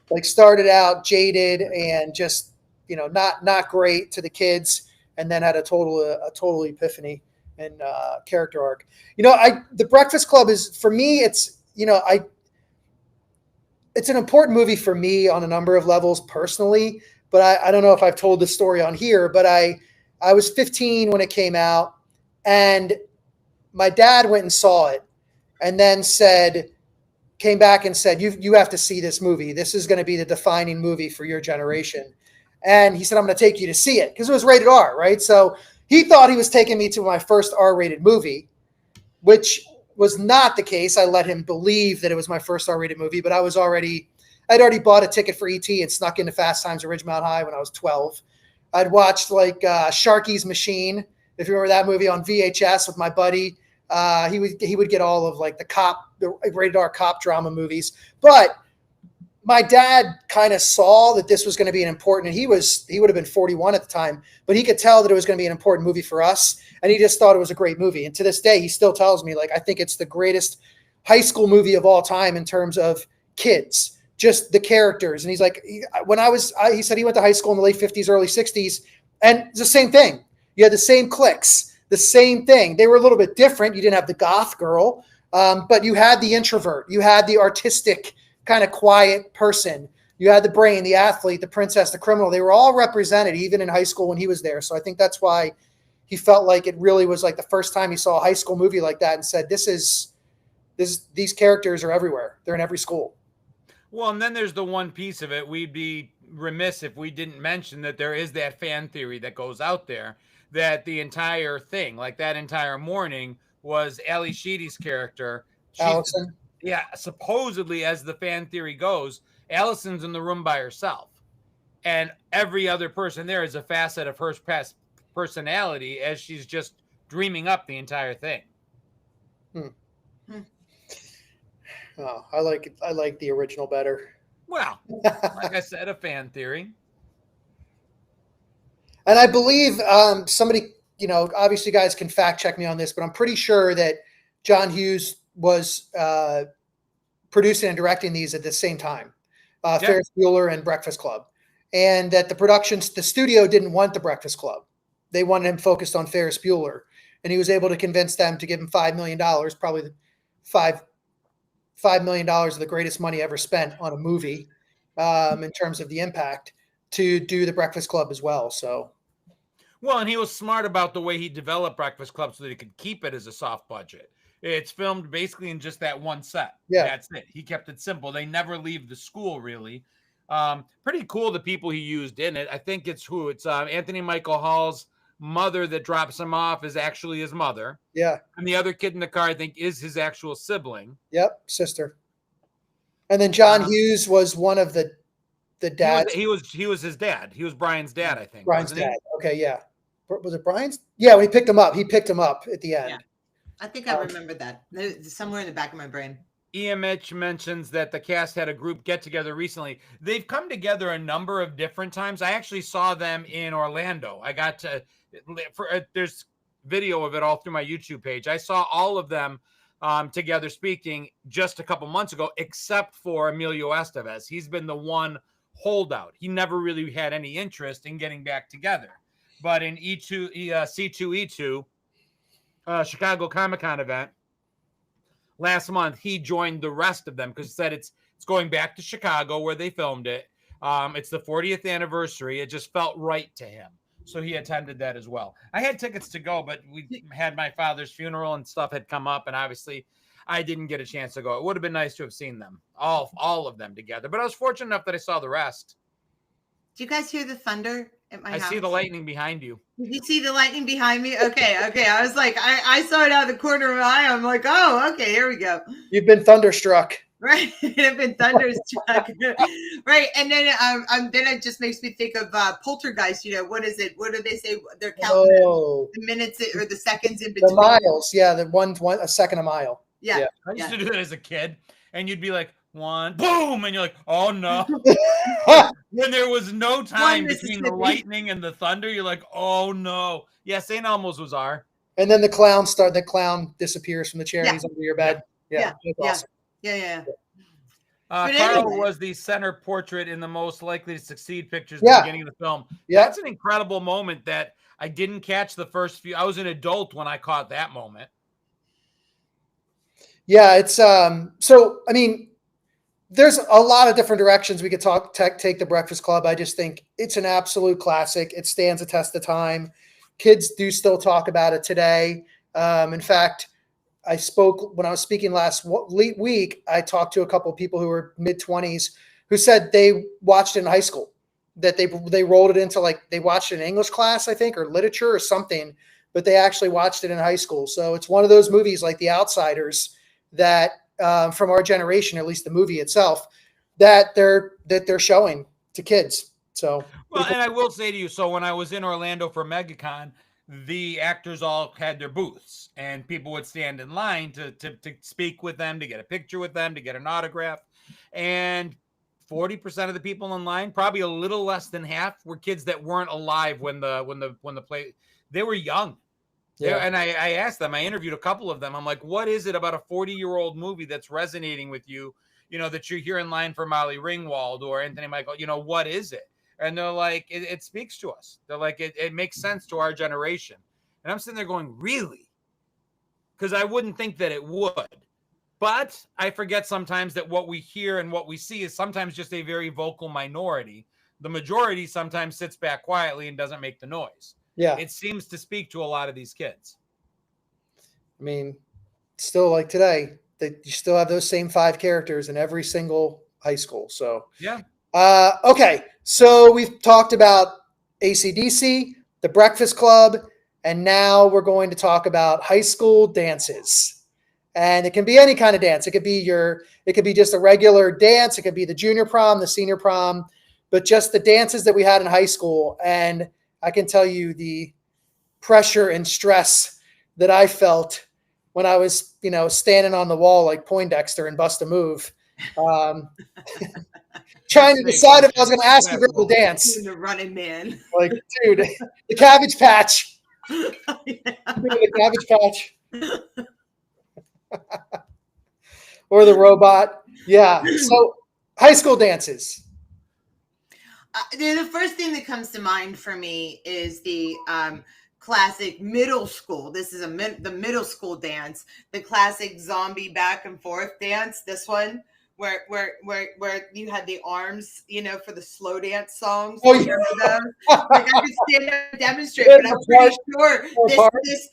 like started out jaded and just, not great to the kids, and then had a total epiphany and character arc. The Breakfast Club is, for me, it's an important movie for me on a number of levels personally, but I don't know if I've told this story on here, but I was 15 when it came out, and my dad went and saw it and then came back and said, you have to see this movie. This is going to be the defining movie for your generation. And he said, I'm going to take you to see it, because it was rated R, right? So he thought he was taking me to my first R-rated movie, which was not the case. I let him believe that it was my first R-rated movie, but I'd already bought a ticket for E.T. and snuck into Fast Times at Ridgemont High when I was 12. I'd watched like Sharky's Machine, if you remember that movie, on VHS with my buddy. He would get all of like the rated R cop drama movies. But my dad kind of saw that this was going to be an important, and he would have been 41 at the time, but he could tell that it was going to be an important movie for us. And he just thought it was a great movie. And to this day, he still tells me, like, I think it's the greatest high school movie of all time in terms of kids, just the characters. And he's like, he said he went to high school in the late 50s, early 60s, and it's the same thing. You had the same cliques, the same thing. They were a little bit different. You didn't have the goth girl, but you had the introvert. You had the artistic kind of quiet person. You had the brain, the athlete, the princess, the criminal. They were all represented even in high school when he was there. So I think that's why he felt like it really was like the first time he saw a high school movie like that and said, these characters are everywhere. They're in every school. Well, and then there's the one piece of it. We'd be remiss if we didn't mention that there is that fan theory that goes out there that the entire thing, like that entire morning, was Ali Sheedy's character. Allison. Yeah, supposedly, as the fan theory goes, Allison's in the room by herself. And every other person there is a facet of her personality as she's just dreaming up the entire thing. Oh, I like the original better. Well, like I said, a fan theory. And I believe somebody, obviously you guys can fact check me on this, but I'm pretty sure that John Hughes was producing and directing these at the same time, Ferris Bueller and Breakfast Club. And that the studio didn't want the Breakfast Club. They wanted him focused on Ferris Bueller. And he was able to convince them to give him $5 million, probably $5 million of the greatest money ever spent on a movie in terms of the impact, to do the Breakfast Club as well. So, well, and he was smart about the way he developed Breakfast Club so that he could keep it as a soft budget. It's filmed basically in just that one set. Yeah. That's it. He kept it simple. They never leave the school, really. Pretty cool, the people he used in it. I think it's Anthony Michael Hall's mother that drops him off is actually his mother. Yeah. And the other kid in the car, I think, is his actual sibling. Yep, sister. And then John Hughes was one of the dads. He was his dad. He was Brian's dad, I think. Brian's dad. Okay, yeah. Was it Brian's? Yeah, when he picked him up. He picked him up at the end. Yeah. I think I remember that. Somewhere in the back of my brain. EMH mentions that the cast had a group get together recently. They've come together a number of different times. I actually saw them in Orlando. There's video of it all through my YouTube page. I saw all of them together speaking just a couple months ago, except for Emilio Estevez. He's been the one holdout. He never really had any interest in getting back together. But in C2E2, Chicago Comic-Con event last month, he joined the rest of them because he said it's going back to Chicago where they filmed it. It's the 40th anniversary. It just felt right to him. So he attended that as well. I had tickets to go, but we had my father's funeral and stuff had come up, and obviously I didn't get a chance to go. It would have been nice to have seen them, all of them together. But I was fortunate enough that I saw the rest. Do you guys hear the thunder at my house? I see the lightning behind you. Did you see the lightning behind me? Okay. I was like, I saw it out of the corner of my eye. I'm like, oh, okay, here we go. You've been thunderstruck. Right. I've been thunderstruck. Right. And then then it just makes me think of Poltergeist. What is it? What do they say? They're counting the minutes or the seconds in between. The miles. Yeah. The one a second a mile. Yeah. I used to do that as a kid, and you'd be like, one, boom, and you're like, oh no. When there was no time between the lightning and the thunder, you're like, oh no. Yeah, St. Elmo's was R. And then the clown disappears from the chair and he's under your bed. Yeah. Awesome. Yeah. Carl was the center portrait in the most likely to succeed pictures at the beginning of the film. Yeah. That's an incredible moment that I didn't catch the first few. I was an adult when I caught that moment. Yeah, it's so I mean, there's a lot of different directions we could take the Breakfast Club. I just think it's an absolute classic. It stands a test of time. Kids do still talk about it today. In fact, when I was speaking last week, I talked to a couple of people who were mid-20s who said they watched it in high school, that they rolled it into, like, they watched it in English class, I think, or literature or something, but they actually watched it in high school. So it's one of those movies like The Outsiders that from our generation, at least the movie itself, that they're showing to kids. So, well, and I will say to you, so when I was in Orlando for MegaCon, the actors all had their booths, and people would stand in line to speak with them, to get a picture with them, to get an autograph. And 40% of the people in line, probably a little less than half, were kids that weren't alive when the play. They were young. Yeah. And I asked them, I interviewed a couple of them. I'm like, what is it about a 40-year-old movie that's resonating with you? That you're here in line for Molly Ringwald or Anthony Michael. What is it? And they're like, it speaks to us. They're like, it makes sense to our generation. And I'm sitting there going, really? Because I wouldn't think that it would. But I forget sometimes that what we hear and what we see is sometimes just a very vocal minority. The majority sometimes sits back quietly and doesn't make the noise. Yeah. It seems to speak to a lot of these kids. I mean, still like today, that you still have those same 5 characters in every single high school. So, yeah. Okay. So we've talked about AC/DC, the Breakfast Club, and now we're going to talk about high school dances. And it can be any kind of dance. It could be just a regular dance. It could be the junior prom, the senior prom, but just the dances that we had in high school. And I can tell you the pressure and stress that I felt when I was, standing on the wall like Poindexter and Bust a Move, trying to decide if I was going to ask the girl to dance. The Running Man. Like, dude, the Cabbage Patch. The Cabbage Patch. Or the robot. Yeah. So high school dances. The first thing that comes to mind for me is the classic middle school. This is the middle school dance, the classic zombie back and forth dance. This one where you had the arms, for the slow dance songs. Oh, yeah. Like I could stand up and demonstrate, but I'm pretty sure this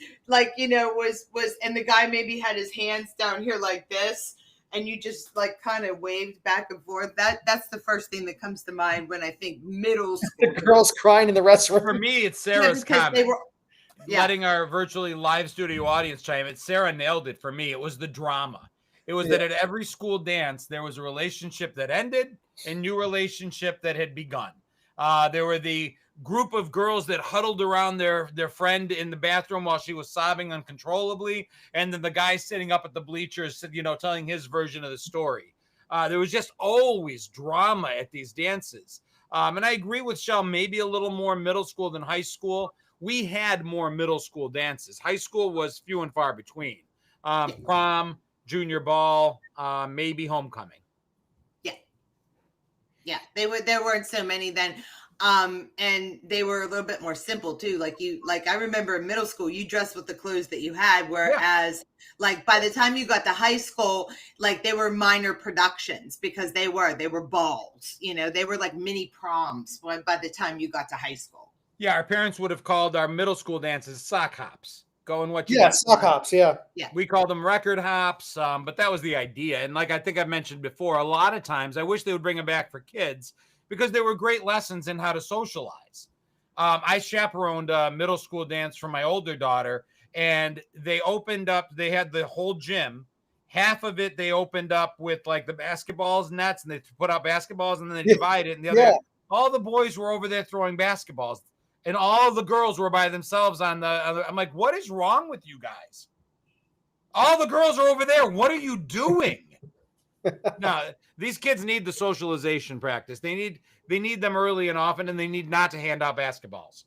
was, and the guy maybe had his hands down here like this, and you just like kind of waved back and forth. That's the first thing that comes to mind when I think middle school. The girls crying in the restroom. For me, it's Sarah's comment. Yeah. Letting our virtually live studio audience chime in. Sarah nailed it for me. It was the drama. It was that at every school dance, there was a relationship that ended and new relationship that had begun. There were the group of girls that huddled around their friend in the bathroom while she was sobbing uncontrollably. And then the guy sitting up at the bleachers, telling his version of the story. There was just always drama at these dances. And I agree with Shell, maybe a little more middle school than high school. We had more middle school dances. High school was few and far between. Prom, junior ball, maybe homecoming. Yeah. There weren't so many then. And they were a little bit more simple too. Like I remember in middle school, you dressed with the clothes that you had, whereas like by the time you got to high school, like they were minor productions because they were balls, they were like mini proms by the time you got to high school. Yeah. Our parents would have called our middle school dances sock hops. Going what you got. Sock hops. Yeah. We called them record hops. But that was the idea. And like I think I've mentioned before, a lot of times I wish they would bring them back for kids because they were great lessons in how to socialize. I chaperoned a middle school dance for my older daughter, and they had the whole gym. Half of it they opened up with like the basketballs nets, and they put out basketballs, and then they divide it. And the other, all the boys were over there throwing basketballs, and all the girls were by themselves on the other. I'm like, what is wrong with you guys? All the girls are over there. What are you doing? No, these kids need the socialization practice. They need them early and often, and they need not to hand out basketballs.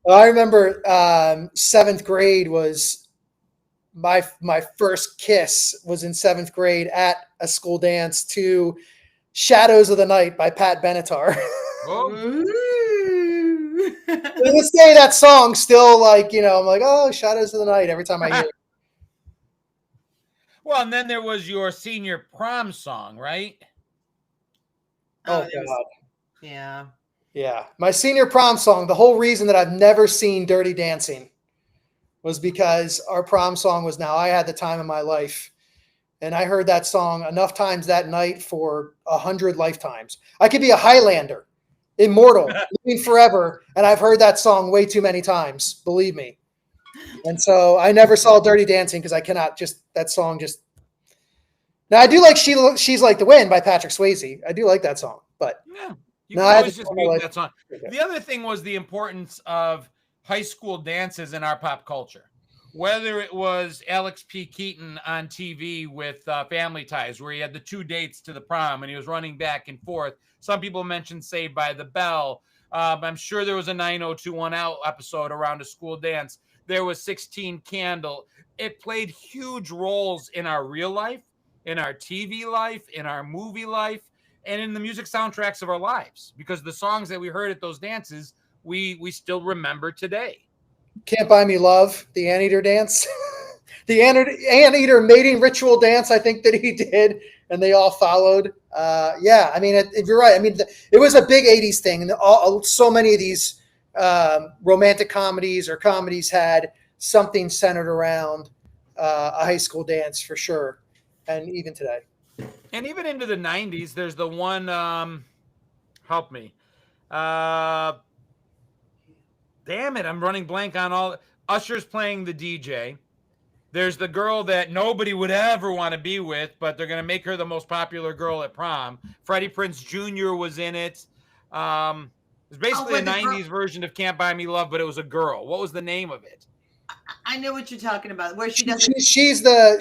I remember 7th grade was my first kiss was in 7th grade at a school dance to Shadows of the Night by Pat Benatar. Oh. To this day, that song still like, I'm like, oh, Shadows of the Night every time I hear it. Well, and then there was your senior prom song, right? Oh, God. Yeah. Yeah. My senior prom song, the whole reason that I've never seen Dirty Dancing was because our prom song was Now I Had the Time of My Life. And I heard that song enough times that night for 100 lifetimes. I could be a Highlander, immortal, living forever, and I've heard that song way too many times, believe me. And so I never saw Dirty Dancing because I cannot that song just. Now I do like She's Like the Wind by Patrick Swayze. I do like that song, but yeah, You No, could I had always to just tell my mute wife. that song. The other thing was the importance of high school dances in our pop culture. Whether it was Alex P. Keaton on TV with Family Ties, where he had the 2 dates to the prom and he was running back and forth. Some people mentioned Saved by the Bell. I'm sure there was a 90210 episode around a school dance. There was 16 Candle. It played huge roles in our real life, in our TV life, in our movie life, and in the music soundtracks of our lives, because the songs that we heard at those dances, we still remember today. Can't Buy Me Love, the Anteater dance, the Anteater mating ritual dance. I think that he did, and they all followed. Yeah, I mean, if you're right, I mean, it was a big '80s thing, and so many of these romantic comedies or comedies had something centered around a high school dance for sure, and even today. And even into the 90s, there's the one, help me. Damn it, I'm running blank on all. Usher's playing the DJ. There's the girl that nobody would ever want to be with, but they're going to make her the most popular girl at prom. Freddie Prinze Jr. was in it. It was basically a 90s version of Can't Buy Me Love, but it was a girl. What was the name of it? I know what you're talking about. Where she does she's the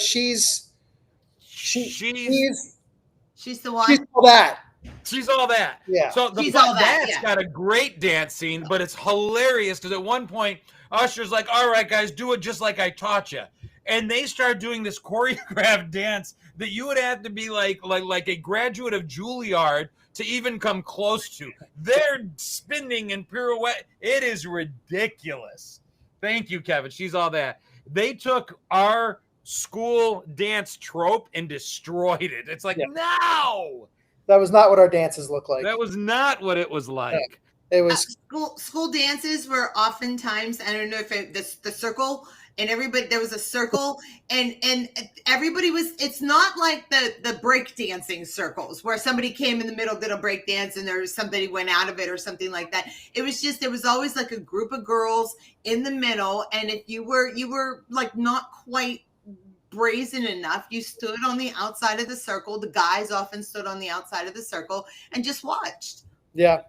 one. She's all that. She's all that. Yeah. So that's got a great dance scene, but it's hilarious because at one point Usher's like, "All right, guys, do it just like I taught you," and they start doing this choreographed dance that you would have to be like a graduate of Juilliard to even come close to. They're spinning and pirouette. It is ridiculous. Thank you, Kevin. She's all that. They took our school dance trope and destroyed it. It's like, no. That was not what our dances look like. That was not what it was like. Yeah. It was school dances were oftentimes, I don't know if the circle, and everybody, there was a circle, and everybody was, it's not like the break dancing circles where somebody came in the middle, did a break dance, and there was somebody went out of it or something like that. It was just, there was always like a group of girls in the middle, and if you were like not quite brazen enough, you stood on the outside of the circle. The guys often stood on the outside of the circle and just watched. Yeah.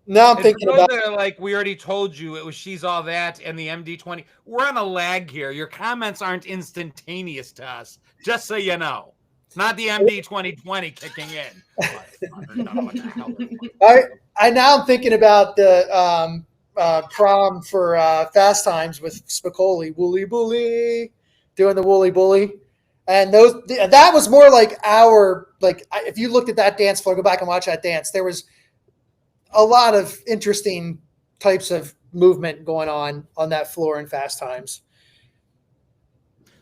Now I'm thinking about like we already told you it was She's All That and the MD20. We're on a lag here. Your comments aren't instantaneous to us, just so you know. It's not the MD 2020 kicking in. I now I'm thinking about the prom for Fast Times with Spicoli, Wooly Bully, doing the Wooly Bully. And that was more like if you looked at that dance floor, go back and watch that dance, there was a lot of interesting types of movement going on that floor in Fast Times.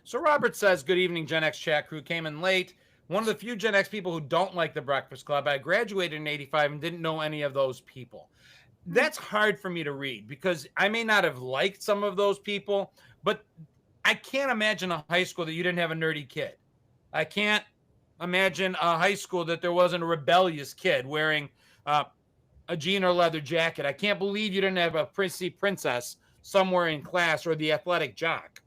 So Robert says, good evening, Gen X chat crew. Came in late. One of the few Gen X people who don't like the Breakfast Club. I graduated in 85 and didn't know any of those people. That's hard for me to read because I may not have liked some of those people, but I can't imagine a high school that you didn't have a nerdy kid. I can't imagine a high school that there wasn't a rebellious kid wearing a jean or leather jacket. I can't believe you didn't have a princess somewhere in class or the athletic jock.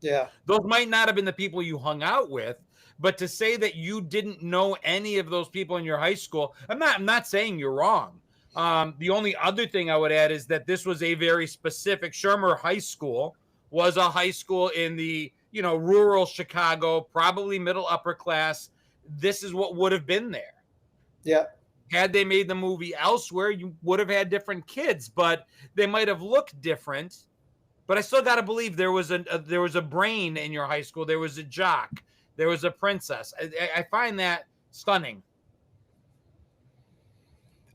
Yeah. Those might not have been the people you hung out with, but to say that you didn't know any of those people in your high school, I'm not saying you're wrong. The only other thing I would add is that this was a very specific, Shermer High School was a high school in the, rural Chicago, probably middle upper class. This is what would have been there. Yeah. Had they made the movie elsewhere, you would have had different kids, but they might have looked different. But I still got to believe there was a brain in your high school. There was a jock. There was a princess. I find that stunning.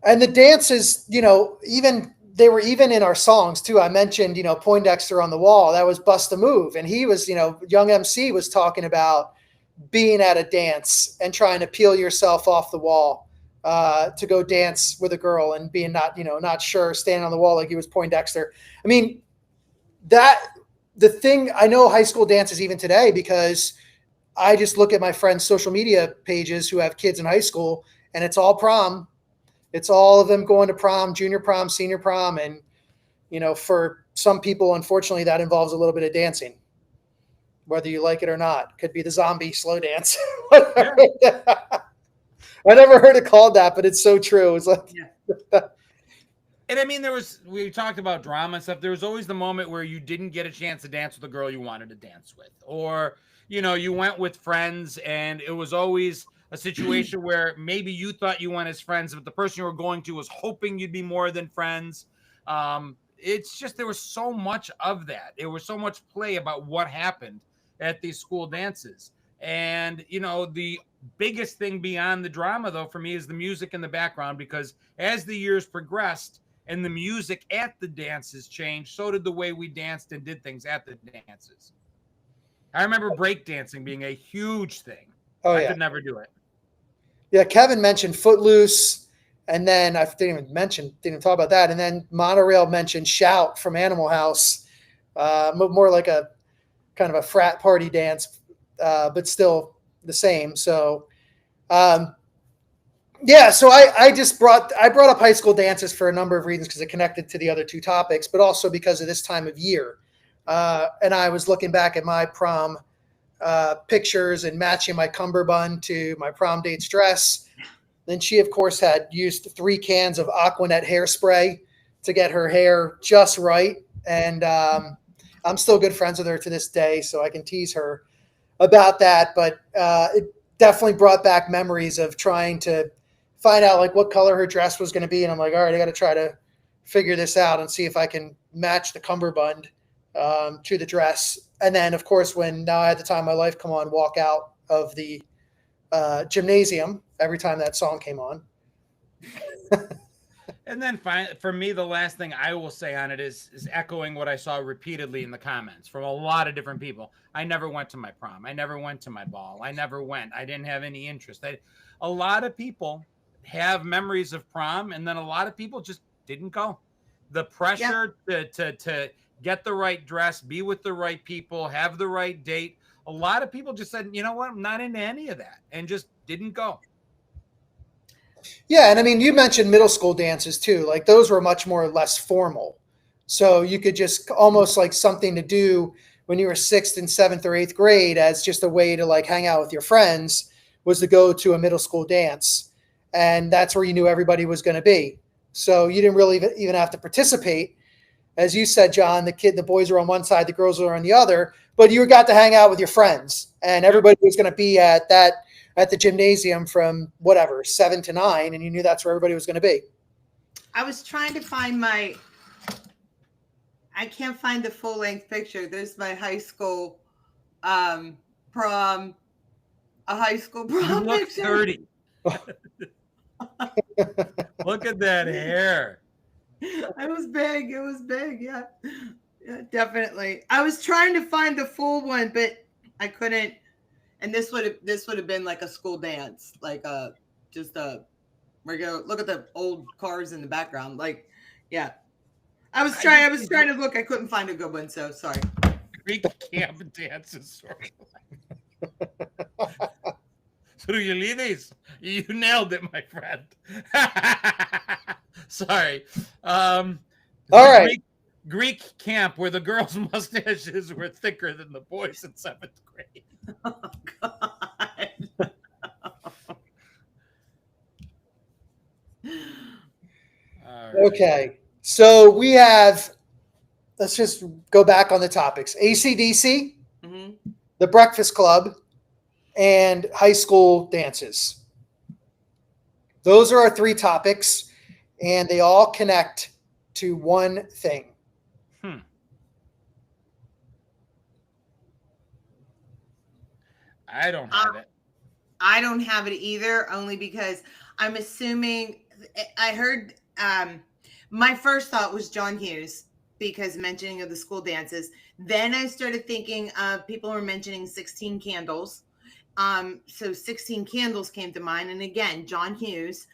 And the dances, they were even in our songs too. I mentioned, Poindexter on the Wall. That was Bust a Move. And he was, Young MC was talking about being at a dance and trying to peel yourself off the wall to go dance with a girl and being not sure, standing on the wall like he was Poindexter. I mean, I know high school dances even today because I just look at my friends' social media pages who have kids in high school and it's all prom. It's all of them going to prom, junior prom, senior prom. And, for some people, unfortunately, that involves a little bit of dancing, whether you like it or not. Could be the zombie slow dance. I never heard it called that, but it's so true. It's like, And I mean, we talked about drama and stuff. There was always the moment where you didn't get a chance to dance with the girl you wanted to dance with, or, you went with friends and it was always a situation where maybe you thought you went as friends, but the person you were going to was hoping you'd be more than friends. It's just, there was so much of that. There was so much play about what happened at these school dances. And, the biggest thing beyond the drama, though, for me is the music in the background, because as the years progressed, and the music at the dances changed, so did the way we danced and did things at the dances. I remember breakdancing being a huge thing. Oh, I yeah. could never do it. Yeah, Kevin mentioned Footloose, and then I didn't even talk about that. And then Monorail mentioned Shout from Animal House, more like a kind of a frat party dance, but still the same. So, yeah, so I brought up high school dances for a number of reasons, because it connected to the other two topics, but also because of this time of year. And I was looking back at my prom pictures and matching my cummerbund to my prom date's dress. Then she, of course, had used 3 cans of Aquanet hairspray to get her hair just right. And I'm still good friends with her to this day, so I can tease her about that. But it definitely brought back memories of trying to find out like what color her dress was going to be. And I'm like, all right, I got to try to figure this out and see if I can match the cummerbund to the dress. And then, of course, when now I had the time of my life come on, walk out of the gymnasium every time that song came on. And then for me, the last thing I will say on it is echoing what I saw repeatedly in the comments from a lot of different people. I never went to my prom. I never went to my ball. I never went. I didn't have any interest. A lot of people have memories of prom, and then a lot of people just didn't go. The pressure to get the right dress, be with the right people, have the right date. A lot of people just said, you know what, I'm not into any of that, and just didn't go. Yeah, and I mean, you mentioned middle school dances too. Like those were much more or less formal. So you could just almost like something to do when you were 6th and 7th or 8th grade as just a way to like hang out with your friends, was to go to a middle school dance. And that's where you knew everybody was going to be. So you didn't really even have to participate. As you said, John, the boys were on one side, the girls were on the other, but you got to hang out with your friends, and everybody was going to be at the gymnasium from whatever, 7 to 9. And you knew that's where everybody was going to be. I was trying to find I can't find the full length picture. There's my high school prom, a high school prom You look picture. 30. Look at that hair. It was big. It was big. Yeah. Yeah, definitely. I was trying to find the full one, but I couldn't. And this would have been like a school dance, like just a regular. Look at the old cars in the background. Like, yeah. I was trying to look. I couldn't find a good one, so sorry. Greek camp dances. Suruyulides. You nailed it, my friend. Sorry. All right. Greek camp where the girls' mustaches were thicker than the boys in 7th grade. Oh, God. Right. Okay. So we have, let's just go back on the topics. AC/DC, Mm-hmm. The Breakfast Club, and high school dances. Those are our 3 topics, and they all connect to one thing. I don't have it. I don't have it either, only because I'm assuming I heard my first thought was John Hughes, because mentioning of the school dances. Then I started thinking of people were mentioning 16 Candles. So 16 Candles came to mind. And again, John Hughes.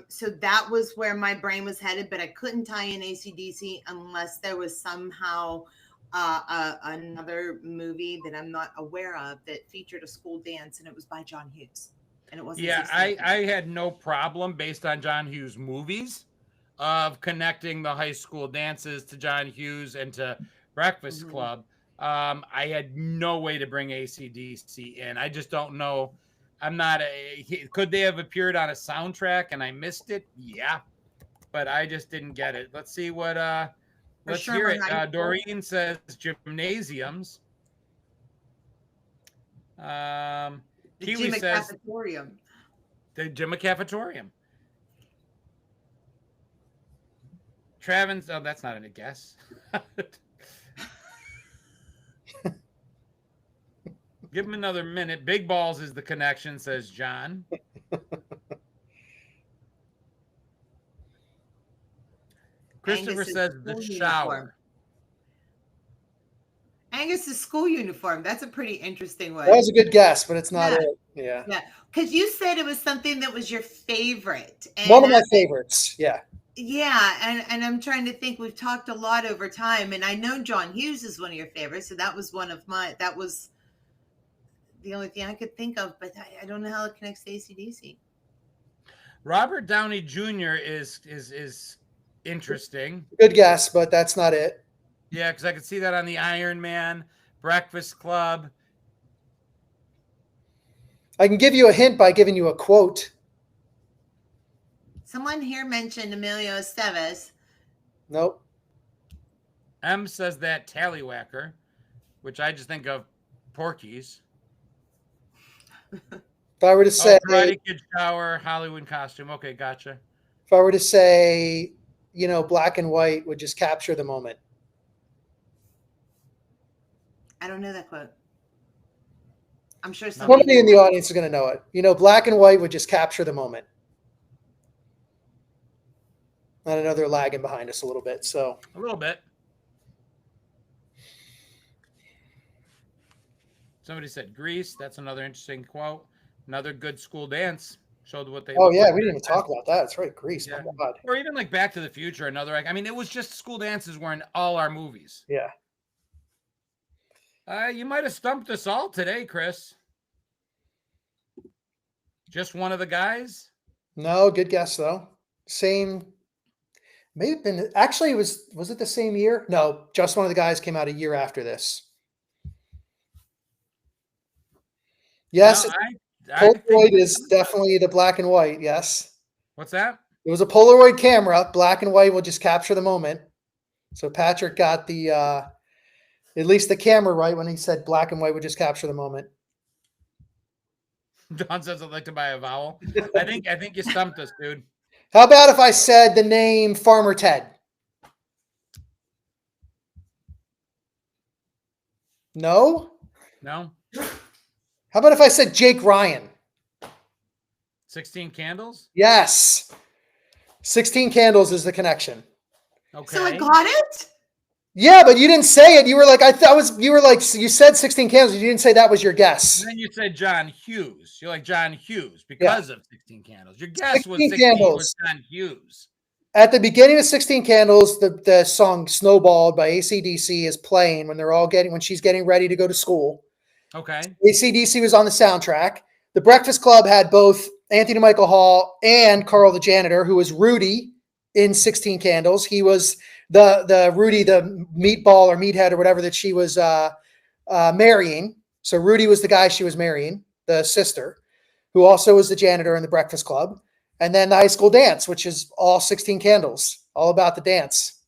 So that was where my brain was headed, but I couldn't tie in AC/DC unless there was somehow another movie that I'm not aware of that featured a school dance, and it was by John Hughes. And it wasn't. Yeah, I had no problem based on John Hughes movies of connecting the high school dances to John Hughes and to Breakfast Club. I had no way to bring AC/DC in. I just don't know. I'm not could they have appeared on a soundtrack and I missed it? Yeah. but I just didn't get it. Let's see what. Let's hear Shermer it. High School. Doreen says gymnasiums. The Kiwi Jim says Cafetorium. the Jim Cafetorium. Travis, oh, that's not a guess. Give him another minute. Big balls is the connection, says John. Christopher says the shower. Angus's school uniform. That's a pretty interesting one. That was a good guess, but it's not it. Yeah. Yeah. Because you said it was something that was your favorite. And One of my favorites. Yeah. Yeah. And I'm trying to think. We've talked a lot over time. And I know John Hughes is one of your favorites. So that was one of mine. That was the only thing I could think of. But I don't know how it connects to AC/DC. Robert Downey Jr. is interesting. Good guess, but that's not it. Yeah, because I could see that on the Iron Man, Breakfast Club. I can give you a hint by giving you a quote. Someone here mentioned Emilio Estevez. Nope. M says that Tallywhacker, which I just think of Porky's. If I were to say Karate Kid shower, Hollywood costume. Okay, gotcha. If I were to say, black and white would just capture the moment. I don't know that quote. I'm sure somebody in the audience is going to know it. Black and white would just capture the moment. And I know they're lagging behind us a little bit. So a little bit. Somebody said Grease. That's another interesting quote. Another good school dance. Showed what they. Oh yeah, we didn't even talk about that. That's right, Grease. Yeah. My God. Or even like Back to the Future. Another. I mean, it was just school dances were in all our movies. Yeah. You might have stumped us all today, Chris. Just one of the guys? No, good guess though. Same. May have been. Actually, was it the same year? No, just one of the guys came out a year after this. Yes, no, Polaroid is definitely the black and white. Yes. What's that? It was a Polaroid camera. Black and white will just capture the moment. So Patrick got the at least the camera right when he said black and white would just capture the moment. Don says I'd like to buy a vowel. I think you stumped us, dude. How about if I said the name Farmer Ted? No? No. How about if I said Jake Ryan? 16 Candles? Yes. 16 Candles is the connection. Okay. So I got it? Yeah, but you didn't say it. You were like, you said 16 Candles. You didn't say that was your guess. And then you said John Hughes. You're like John Hughes because of 16 Candles. Your guess was 16 Candles. Was John Hughes. At the beginning of 16 Candles, the song Snowballed by AC/DC is playing when she's getting ready to go to school. Okay. AC/DC was on the soundtrack. The Breakfast Club had both Anthony Michael Hall and Carl the janitor, who was Rudy in 16 Candles. He was the Rudy, the meatball or meathead or whatever that she was marrying. So Rudy was the guy she was marrying, the sister, who also was the janitor in the Breakfast Club. And then the high school dance, which is all 16 Candles, all about the dance.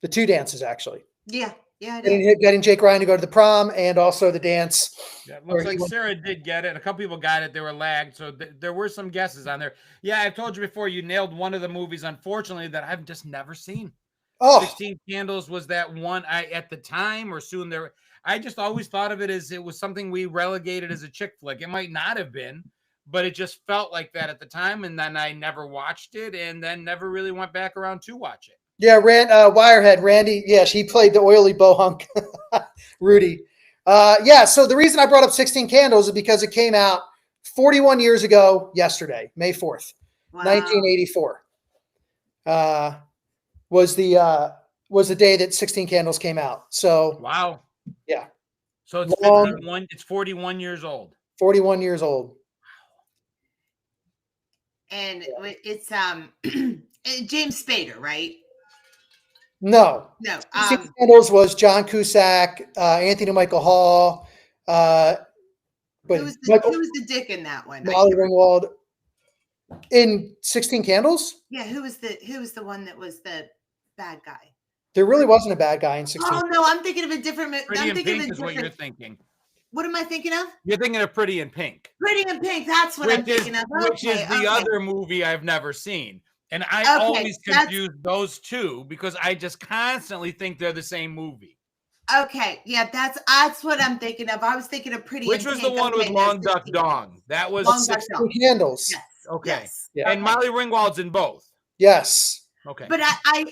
The two dances, actually. Yeah. Yeah, getting Jake Ryan to go to the prom and also the dance. Yeah, it looks like Sarah did get it. A couple people got it. They were lagged. So there were some guesses on there. Yeah, I've told you before, you nailed one of the movies, unfortunately, that I've just never seen. Oh. 16 Candles was that one at the time or soon there. I just always thought of it as it was something we relegated as a chick flick. It might not have been, but it just felt like that at the time. And then I never watched it and then never really went back around to watch it. Yeah, Wirehead, Randy. Yeah, he played the oily bohunk, Rudy. So the reason I brought up 16 Candles is because it came out 41 years ago yesterday, May 4th, 1984. Was the day that 16 Candles came out. So wow. Yeah. So it's 51. It's 41 years old. 41 years old. And it's James Spader, right? No. 16 Candles was John Cusack, Anthony Michael Hall. Who was the dick in that one? Molly Ringwald. In 16 Candles? Yeah, who was the one that was the bad guy? There really wasn't a bad guy in 16. Oh no, I'm thinking of a different. Pretty I'm in thinking of Pink a is what you're different. thinking. What am I thinking of? You're thinking of Pretty in Pink. Pretty in Pink. That's what I'm thinking of. Which is Okay, the okay. other movie I've never seen. And I Okay, always confuse those two because I just constantly think they're the same movie. Okay, yeah, that's what I'm thinking of. I was thinking of Pretty in Pink. Which was the one with Long Duck Dong? That was Long Duck Dong. 16 Candles. Yes. Okay. Yes. Yeah. And Molly Ringwald's in both. Yes. Okay. But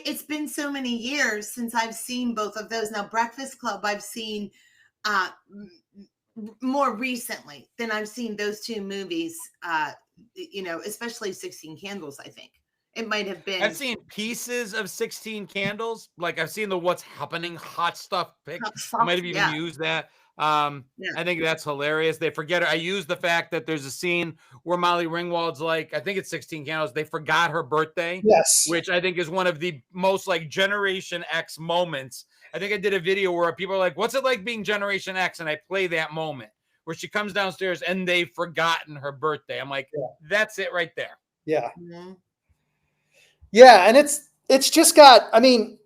it's been so many years since I've seen both of those. Now, Breakfast Club, I've seen more recently than I've seen those two movies. Especially 16 Candles. I think it might have been. I've seen pieces of 16 Candles. Like I've seen the What's Happening hot stuff pic. I might have even used that. I think that's hilarious. They forget it. I use the fact that there's a scene where Molly Ringwald's like, I think it's 16 Candles. They forgot her birthday. Yes. Which I think is one of the most like Generation X moments. I think I did a video where people are like, what's it like being Generation X? And I play that moment where she comes downstairs and they've forgotten her birthday. I'm like, that's it right there. Yeah. Mm-hmm. Yeah. And it's just got, I mean,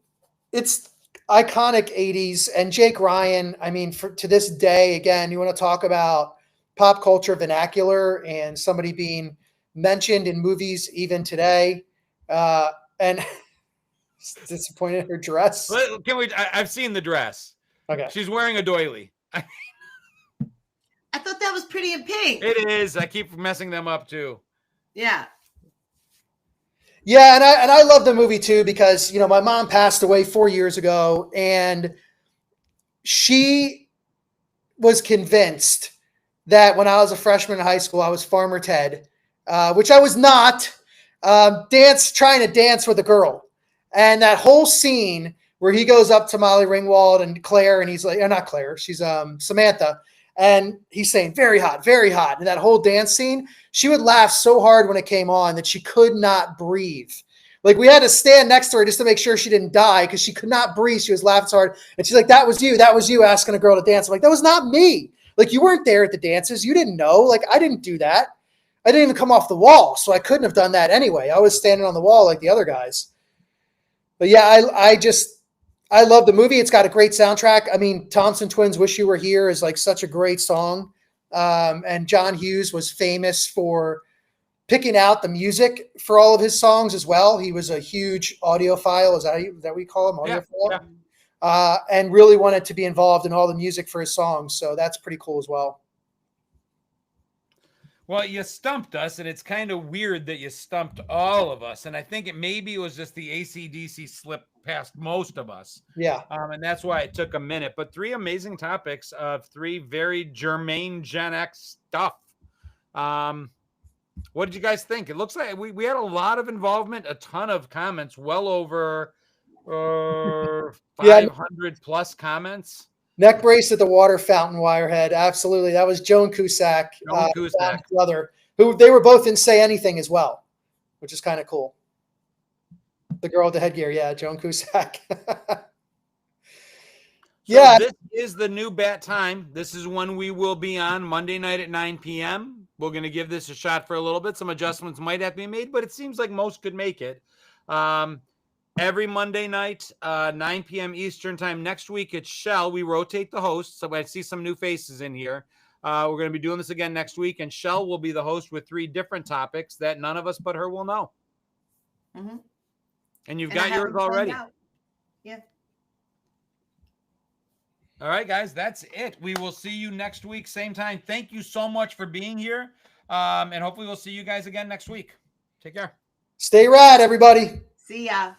it's iconic 80s, and Jake Ryan, I mean, to this day, again, you want to talk about pop culture vernacular and somebody being mentioned in movies even today. And disappointed in her dress. I've seen the dress. Okay. She's wearing a doily. I thought that was Pretty in Pink. It is. I keep messing them up too. Yeah. Yeah, and I love the movie too because, you know, my mom passed away 4 years ago, and she was convinced that when I was a freshman in high school, I was Farmer Ted, which I was not, trying to dance with a girl. And that whole scene where he goes up to Molly Ringwald and Claire, and he's like, not Claire, she's Samantha, and he's saying, very hot, very hot. And that whole dance scene, she would laugh so hard when it came on that she could not breathe. Like, we had to stand next to her just to make sure she didn't die because she could not breathe. She was laughing so hard. And she's like, that was you asking a girl to dance. I'm like, that was not me. Like, you weren't there at the dances. You didn't know. Like, I didn't do that. I didn't even come off the wall, so I couldn't have done that anyway. I was standing on the wall like the other guys. But yeah, I love the movie. It's got a great soundtrack. I mean, Thompson Twins' Wish You Were Here is like such a great song. And John Hughes was famous for picking out the music for all of his songs as well. He was a huge audiophile. Is that what you call him? Audiophile? Yeah. And really wanted to be involved in all the music for his songs. So that's pretty cool as well. Well, you stumped us, and it's kind of weird that you stumped all of us. And I think maybe it was just the AC/DC slip past most of us. Yeah. And that's why it took a minute. But 3 amazing topics of 3 very germane Gen X stuff. What did you guys think? It looks like we had a lot of involvement, a ton of comments, well over 500 plus comments. Neck brace at the water fountain, Wirehead. Absolutely. That was Joan Cusack, brother, who they were both in Say Anything as well, which is kind of cool. The girl with the headgear. Yeah, Joan Cusack. So this is the new bat time. This is when we will be on Monday night at 9 p.m. We're going to give this a shot for a little bit. Some adjustments might have to be made, but it seems like most could make it. Every Monday night, 9 p.m. Eastern time. Next week, it's Shell. We rotate the hosts, so I see some new faces in here. We're going to be doing this again next week, and Shell will be the host with 3 different topics that none of us but her will know. Mm-hmm. And you've got yours already. Yeah. All right, guys, that's it. We will see you next week, same time. Thank you so much for being here, and hopefully we'll see you guys again next week. Take care. Stay rad, everybody. See ya.